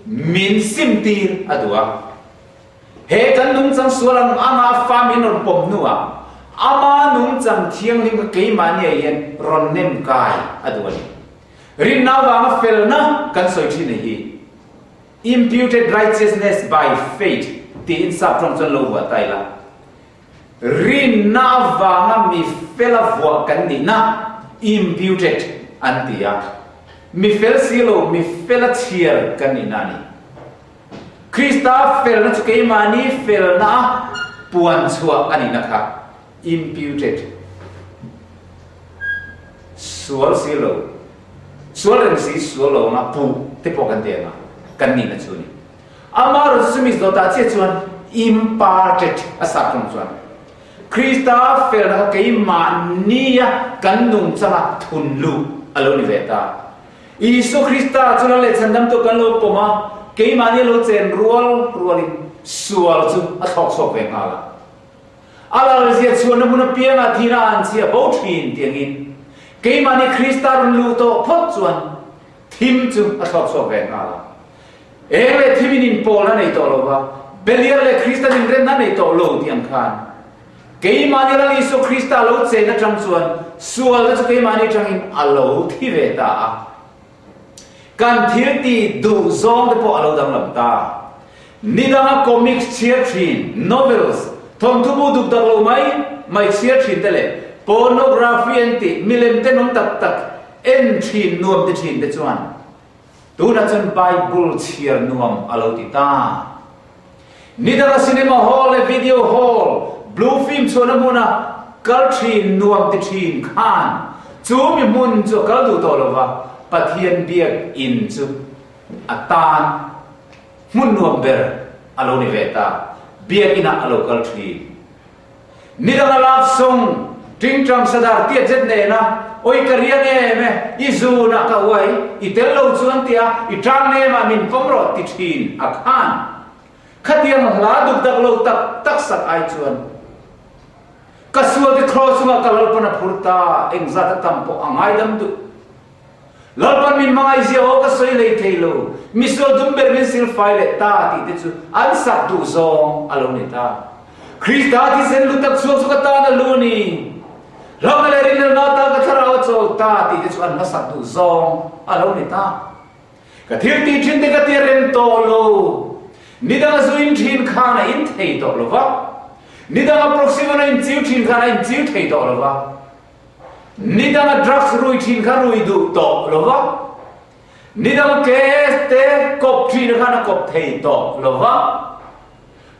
min sim tir adwa he kan nung chang sualang ama famin on pom nuwa ama nung chang thiang lim ke mani yen ron nem kai adwani rin na wa ma fel na kan soi thi nei imputed righteousness by faith ti in sa from chon lo wa tai la rin na wa ma mi fela wa kan ni na imputed antia mi fel silo mi fela thier kan ni na ni Krista fel na chuke mani fel na puan chua ani na kha imputed sual silo sual si sualo na pu te pokan te na kan ni na chuni amaro sumis do ta che chuan imparted asakam chuan Krista fel na ke mania kan nung chana thunlu alo ni veta Isu Krista chuna le chandam to kan lo poma ke mani lo chen rualin sual chu a thok sok ve ngala ala zia chuan mun pianga thina an chia bo thin tiangin ke mani Krista lu to phot chuan thim chu a thok sok ve ngala ele thimin in pol na nei to lo wa belial le Krista nin ren na nei to lo tiang khan ke mani la Isu Krista lo chen na chang chuan sual chu ke mani chang in alo thi ve ta kan thil ti du zong de po alo dang lam ta nidanga comics chia thin novels ทงทุบูดุกดักโลไม่เสียชินแต่เลยโปโนกราฟีอันติมิเลมเตนงตักเอ็นชินนวมติชินเตจวนตูน่าจนไบเบิลเชียร์นวมอโลติตานี่ดังซีนีมาฮอลและวิดีโอฮอลบลูฟิล์มชวนมุนะกัลชินนวมติชินขานจูมีมุนจูกัลดูตัวลวะปะเทียนเบียกอินจูอัตานมุนนวมเบอร์อโลนิเวตาเบียกินะอโลกัลชีนี่ดังลาฟซงจิงจังสดาร์เตียเจ็ดเนนะโอ้ยกระเรียนเอเมอิซูนักเอาไว้อิเตลโลชวนเตียอิจางเนมามินฟอมรอติชินอักฮันขัดยังลาดุกดักโลตักสักไอชวนกระสวดิครอสุงกัลปนพุทธาเอ็งจัดตั้มปอังไงดำดุลอปันมินมังไอเสียโอกสวยเลยเทโลมิสโลดุมเบอร์มินซิลไฟเลตาติดิจูอันสักดูซองอโลนิตาคริสต์ที่เซนลุตักสุกตานาลูนีเราไม่ได้เรียนนาตากระทราวโจตาติดิจูอันมาสักดูซองอโลนิตากระเทียมตีจินเดกระเทียเรนโตโลนิดังสุอินทินข้านะอินเทยโตโลวะนิดังอัปโรกซิมานะอินจิวทินข้านะอินจิวเทยโตโลวะนิดังดรักส์รุยทินข้ารุยดูโตโลวะนิดังเกสเตกบทินข้านะกบเทยโตโลวะ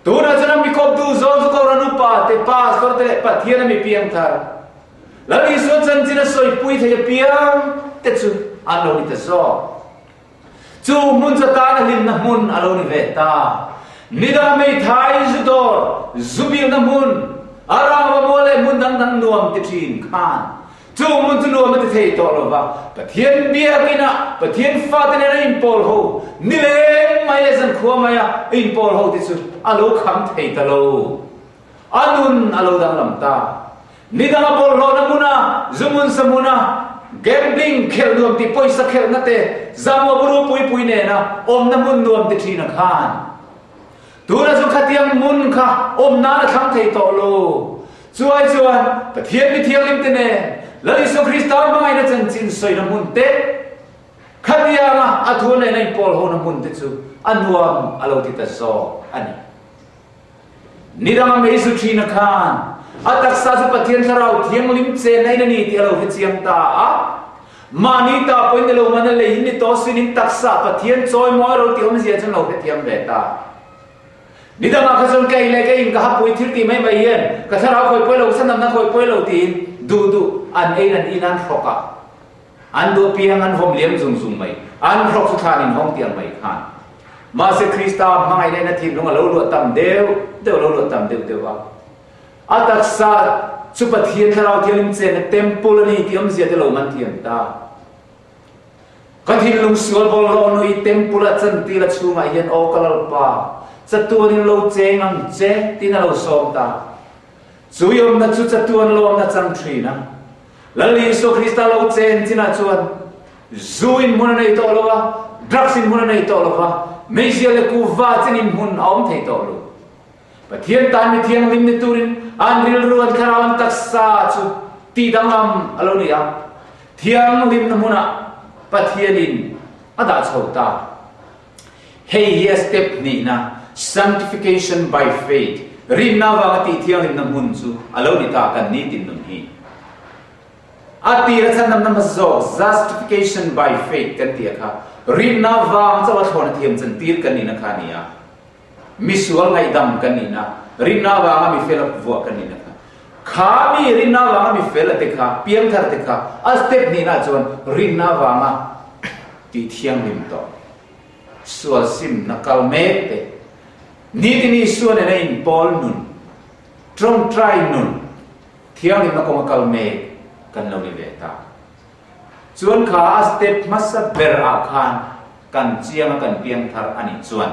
ตัวนั้นจะมีกบดูโซนสุกอรานุปาเตปาสตัวเตปะเทียนมีเพียงทาร์แล้วอีส่วนจันจินะสอยปุยเทียเพียงเตจูอันโลนิตโซจูมุนจะตานะลิมนะมุนอโลนิเวตานิดาไม่ทายจุดอร์จูบิลนะมุนอารามวโมเลมุนดังนวมติชินขานจูมุนจะนวมติเทยตอลวะปะเทียนเบียกินะปะเทียนฟาตเนนะอินโพลโฮนิเลไม่เลสันขัวมายาอินโพลโฮติสุอโลคำเทยตะโลอันุนอโลดังลำตานิดาโพลโฮนะมุนะจูมุนสมุนะเกมบลิงเคลนวมติปอยสักเคลนัตเตจามวบรูปุยเนนะอมน้ำมุนนวมติชีนักขานตัวนั้นสุขที่ยังมุนค่ะอมน้าทั้งเทยโตโลช่วยปะเทียนมิเทียงลิมเตเน่แล้วอิสุคริสต์มาไงนะจันจินสวยน้ำมุนเตขัดยังอัฐวนในปอลโฮน้ำมุนเตจูอันวมอโลติตาโซอันนี้นิรังเมสุชีนักขานอัตักษาสุปฏิยันทราวเทียงลิมเซนในนี้ที่เราเห็นตามานิตาพอยน์เรามันเลยนี่ตัวสินิตักษาปฏิยันจอยมอเราที่เราไม่เสียจนเราเห็นเบตานิดามาขจรแก่เลยแก่อินกับฮับปุยทิลตีไม่ไม่เย็นกระทราคอยป่วยเราสนำนักคอยป่วยเราตีนดูอันเอ็นันอินันฟอกะอันดูเพียงอันหอมเลี้ยมซุ่มไม่อันฟอกสุดท้ายอินห้องเตียงไม่ขันมาเสคริสต์มาไงในนาทีลงเราหลุดตามเดียวเราหลุดตามเดียวว่าอัตักษาสุปฏิยันทราวเทียมเซนเต็มปูลนี่ที่อมเสียเดลมันเทียนตากันที่ลุงสวลบอลโลนุยเต็มปูลจันทีละชูมาเย็นโอกาลปาจัตุวนิโลเจงังเจที่นั่นเราสอบตาจุยมนัดจุจัตุวันโลนัดจังทรีนะแล้วลิสุคริสต์เราเจนที่นั่นชวนจุยมุนในตัวเราดรักสินมุนในตัวเราไม่เสียเลยกูว่าจะนิมุนเอาไม่ตัวเราปะเทียนตานมีเทียงลิมนิตุรินอันริลรวนคาราวันตักษาจุตีดังลำอโลนี่อ่ะเทียงลิมนมุนะปะเทียนินอดาชาวตาเฮียสเต็ปนี่นะsanctification by faith รินนาวางติเทียงรินนมุนจูอโลนิตากันนิตินนุนฮีอาตีรัชนำนำโซ justification by faith กันเตียค่ะรินนาวางจะวัดคนเทียมจันตีรกันนี่นะคะนี่อ่ะมิสวลไงดำกันนี่นะรินนาวางมีเฟลวัวกันนี่นะคะข้ามีรินนาวางมีเฟลเตค่ะเพียงเท่าเตค่ะอัสเต็ปนี่นะจวนรินนาวางติเทียงริมโตสวลซิมนักลเมตเตนี่ที่นี่ส่วนในปอลนุนตรงไตรนุนเที่ยวนี้นักมาคัลเมกันเราในเวตาส่วนข้าสเต็ปมัสเบอร์อาคารกันเจียงกันเพียงทาร์อันนี้ส่วน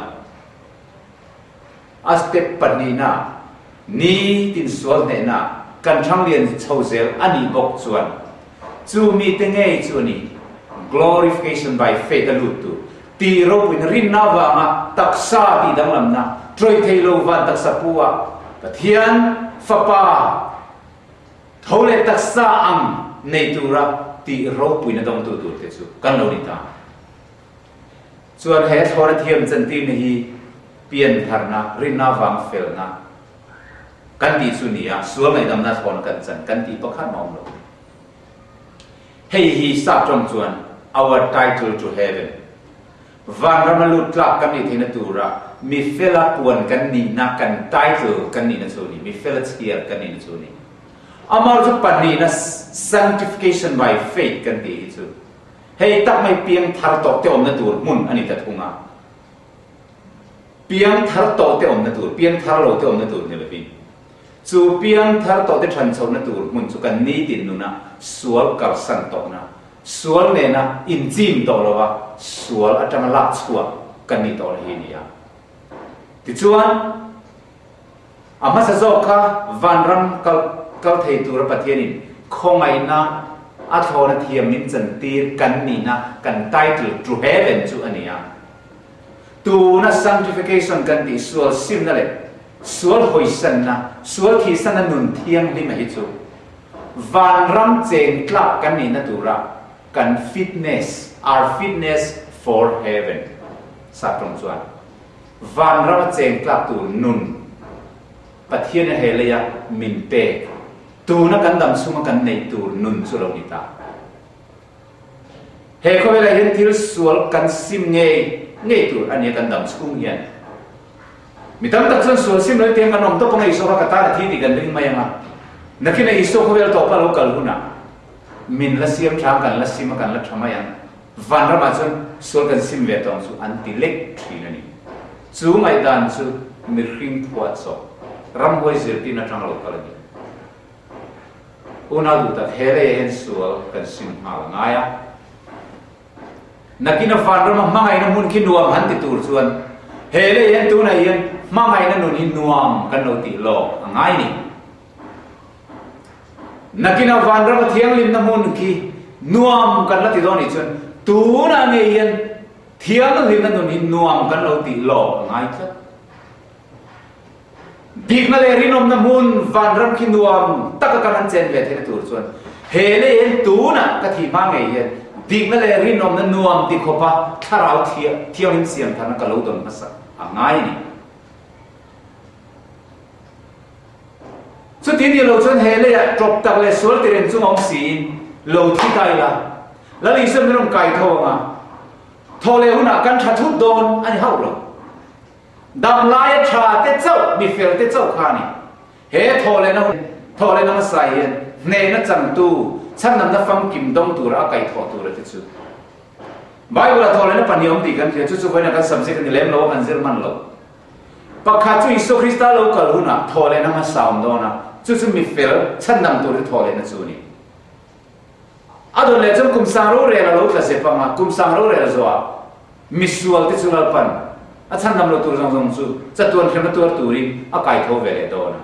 สเต็ปปัจจุบันนี่ที่ส่วนเนี่ยนะกันทั้งเรียนชาวเซลอันนี้บอกส่วนจู่มีตั้งไงส่วนนี้ glorification by faith ลุตุตีโรบินรินนาวามาตักษาตีดังลำนะทรอยเทโลวันตักษาปัวปะเทียนฟ้าป่าทเลตักษาอังในตัวรักตีโรบินดงตัวเตจูกันโนนิตาส่วนเหตุทรเทียมจันทีนี่เปลี่ยนธารณะรินนาวางเฟลนะ กันตีสุนีอะส่วนในดำนาสปอนกันจันกันตีประคันมองลงให้ฮีสับจงจวน our title to heaven วันเรามาลุดลับกันนี่ที่นั่นตัวระมีเฟลปวนกันนี่นักกัน title กันนี่นั่นส่วนนี้มีเฟลเชียร์กันนี่นั่นส่วนนี้อามาจุปันนี่นะ sanctification by faith กันตีสุดให้ตักไม่เพียงทาร์ตเตอมนั่นตัวมุนอันนี้ตัดทุ่งอ่ะเพียงทาร์ตเตอมนั่นตัวเพียงทาร์โลเตอมนั่นตัวนี่แหละพี่จูเพียงทาร์ตเตอชันโซนั่นตัวมุนสุกันนี้ดินนู่นนะสวลกับสันโตนะสวลเนี่ยนะอินจิมตัวเราว่าสวลอาจจะมาลักชัวกันนี่ตัวนี้นี่อ่ะที่ชวนอามาสะโจค่ะวันรำก็เทตัวรับประเทศนี้คงไงนะอาทรเทียมนิจันตีกันนี่นะกันไตติล to heaven จุอันนี้อ่ะตัวนะ sanctification กันที่ส่วนซิมนั่นแหละส่วนหอยสันนะส่วนที่สันนุนเทียงลิมหิจูวันรำเจงกลับกันนี่นะตัวละกัน fitness our fitness for heaven สักตรงส่วนวันรำเจงกลับตัวนุนประเทศนี้เฮลียมินเปกตัวนักการดำสุ่มกันในตัวนุนสุรนิตาเฮเขาเวลาเห็นที่สวลกันซิมเงยตัวอันนี้การดำสุ่มเย็นมิตรตักส่วนสวลซิมเลยเตียงกันนมตัวพงอิสุภกตาที่ดีกันดึงมายังอ่ะนักกินอิสุเขาเวลาตัวปลาลูกกัลหุนะมินละเสียมช้างกันละซิมกันละทำไมยังวันละมาจนสวลกันซิมเวทองสุอันติเล็กทีนั่นนี่จู่ไม่ดันจู่มิริมพวดโซรำไว้เสียที่นักทางลูกกัลนี่อุณาดูตัดเฮเลเห็นสวลกันซิมหาง่ายนักกินฟันเรามาไงน้ำมุนขี้นวมหันติดตัวส่วนเฮเลเห็นตัวไหนเห็นมาไงนั่นนู่นนี่นวมกันโนติโลง่ายนี่นักกินฟันเรามาเทียงลิมน้ำมุนขี้นวมกันละติดตัวนี่ส่วนตัวนั่นเห็นเทียงลิมนั่นนู่นนี่นวมกันโนติโลง่ายจัดดีนั่นเลยรินอมน้ำมุนฟันรำขี้นวมตักกันนั่นเจนเวทให้ตัวส่วนเฮเลเห็นตัวน่ะก็ที่มาไงเห็นดีนั่นเลยรินอมนั่นนวมติขบะถ้าเราเที่ยวนิเสียงท่านก็รู้ตรงภาษาง่ายนี่สุดที่นี่เราส่วนเฮเลจบตักเลยส่วนที่เรียนจุ่มองศีลเราที่ไกลละแล้วลิซ่าไม่ต้องไกลทองอ่ะทอเลหุ่นกันชัดทุดโดนอันนี้เท่าหรอดำลายชาเตเจ้ามีเฟลเตเจ้าข้านี่เฮ้ทอเลยนะมาใส่เนน่ะจังตูฉันนำนับฟังกิมดงตัวระไก่ทอตัวระติดสุดไบเบิลทอเลยนะปัญญาองค์ดีกันเดี๋ยวจู่ๆคนนั้นกันสำเร็จกันเล่มโลกันเซลมันโลปักขาจุอิสุคริสต์โลกัลหุนะทอเลยนะมาสาวน์โดนะจู่ๆมีเฟลฉันนำตัวระทอเลยนะจู่นี่อาดุลเลจงคุมสังโรเรลโลกละเสปังคุมสังโรเรลโซะมิสวลติดสุนัลปันอาจารย์นำเราตัวจงจู่จะตัวเข้มตัวตัวริมอาไก่ทอเวเลโดนะ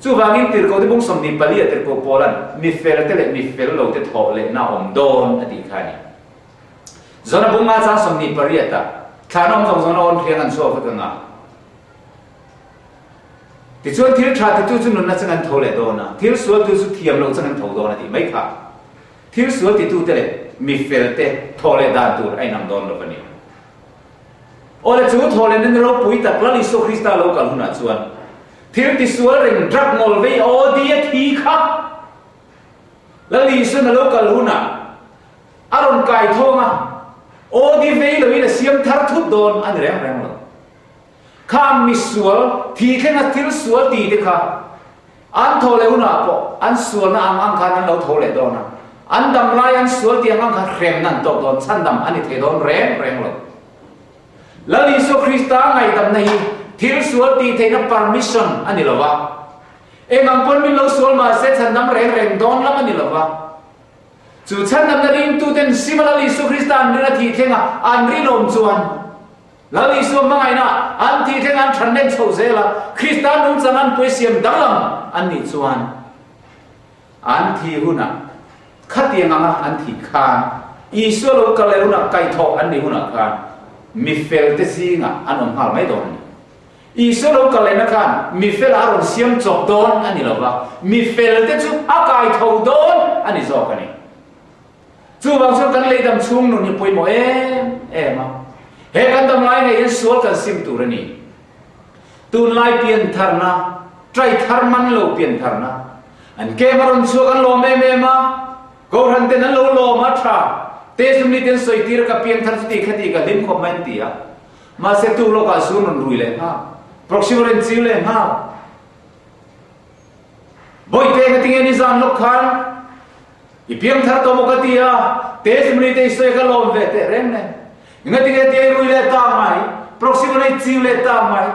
จู่วางินติร์โกที่บุ้งสมนิปลีติร์โกโปลันมีเฟลเตเลมีเฟลโลที่ทอเลน่าอมโดนอดีตขานี่จนบุ้งอาจารย์สมนิปลีตาข้าน้องจงอนเพียงอันโซ่ฟังอ่ะที่ชวนที่ชาติจู่นุนนั่งจังทอเลโดนะที่สวดจู่เทียมเราจังทอโดนะที่ไม่ค่ะที่สวดที่จู่เตเลมีเฟลเตทอเลดาตัวไอ้นำโดนเราคนนี้โอ้แล้วจู่ทอเลนั่นเราปุยตักแล้วลิโซคริสต์โลกัลหุนะชวนที่ที่สวดเรื่องรักงอลเวโอดีทีค่ะแล้วลิโซนั่นโลกัลหุนะอารมณ์ไก่ทองอ่ะโอดีเวลวิลเซียมทัดทุดโดนอันแรงเลยข้ามมิสวลที่แค่นั้นที่สวลตีดิค่ะอันทอเลหุนะปะอันสวลน่ะอังคารนั้นเราทอเลโดนนะอันดำลายอันสวลที่อังคารเข็มนั่นตกโดนชั้นดำอันนี้เทโดนแรงเลยแล้วลิโซคริสต์ไงดำในที่สวลตีเทนับ permission อันนี้หรอวะบางคนมีเราสวลมาเสร็จชั้นดำแรงโดนแล้วอันนี้หรอวะจู่ชั้นดำนั้นริมตู้เต็นซิมาลลิโซคริสต์อันนี้นาทีเท่งอันริลมจวนแล้วลิโซมาไงนะอันที่เท่งอันฉันเด่นโชว์เซล่ะคริสต์นุ่งจังอันป่วยเสียมดังลังอันนี้จวนอันที่หุ่นขัดยังอ่ะอันที่ข้าอิสโลกัลเลหุ่นไก่ทอกอันนี้หุ่นข้ามีเฟลเตซิงอันอมหาไม่โดนอิสโลกัลเลนะข้ามีเฟลอารมณ์เสียมจบโดนอันนี้หรอวะมีเฟลเตจุอาไก่ทอกโดนอันนี้จบกันนี่จู่บางช่วงกันเลยดำชุ่มนุ่นยังป่วยหมดมาเฮกันดำไล่ในยันสวลกันซิมตัวนี้ตูนไล่เปลี่ยนทาร์นา trai tharman lo PIantharna an kemaron chuan lo me ma ko ran ten lo lo ma tha te sumni ten soitir ka PIanthar ti khati ka lim ko man tia ma se tu lo ka sunun ruile ha proximoren chile ha boy te khati ni zan lo khan i PIanthar to mo ka tia te sumni te soi ka lo ve te ren ne ngati ke te ruile ta mai proximoren chile ta mai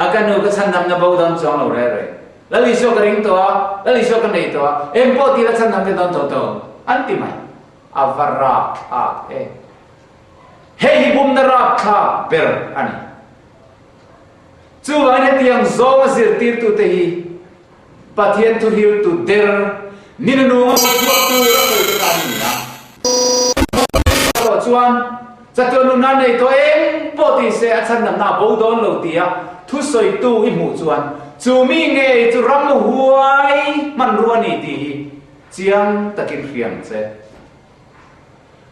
akan no ka san nam na bawdam chong lo re lali so ka ring to lali so ka nei to empo ti la san nam ke don to anti mai avara a hei bum na ra kha ber ani chu wa ne tiang zo ma sir tir tu te hi pathian tu hil tu der nin nu ma tu ra ko ta ni na ko chuan cha tu nu na nei to empo ti se a san nam na bo don lo ti a thu soi tu i mu chuan chu mi nge chu ram huai man ruani ti chiang takin riam che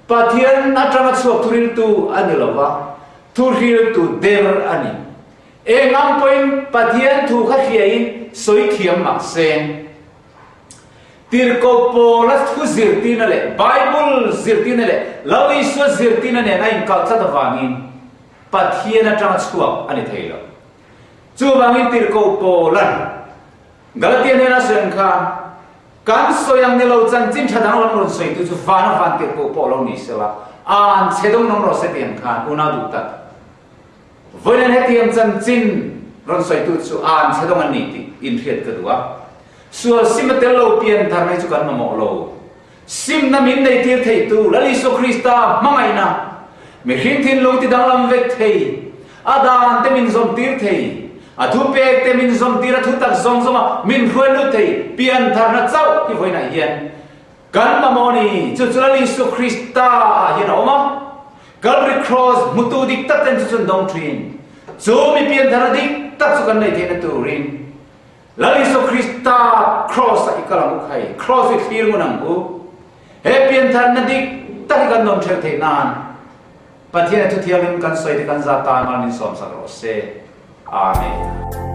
pathian atanga chuak thuril tu anilawa thuril tu der ani engam point pathian thu kha hiain soi thiam mak sen tir ko pola thu zirtina le bible zirtina le lawi so zirtina ne na in ka cha da wangin pathian atanga chuak ani thailo chu wangin tir ko polan galatian ne na sen kha kan soyang ni lo chan chin thadang lam ron soi tu chu fana fan tir ko polo ni sela an chedong nom ro se tiam khan una du ta volen he tiam chan chin ron soi tu chu an chedong an ni ti in thiet ka duwa so simatel lo PIantharna chu kan mo lo sim na min nei tir thei tu lali so krista mangai na me hin thin lo ti dang lam vek thei adan te min zom tir thei athu pek te min zom tira thu tak zong zoma min huan lu thei PIantharna chau ki voina hian kan mamoni chu chulali su krista hian oma Calvary cross mutu dik tak ten chu dong thin chu mi PIantharna dik tak chu kan nei the na tu rin lali su krista cross a ikalam khai cross with fear ngunang bu he PIantharna dik tak kan non thel the nan pathian thu thialim kan soi kan za ta man in som sa ro se Amen.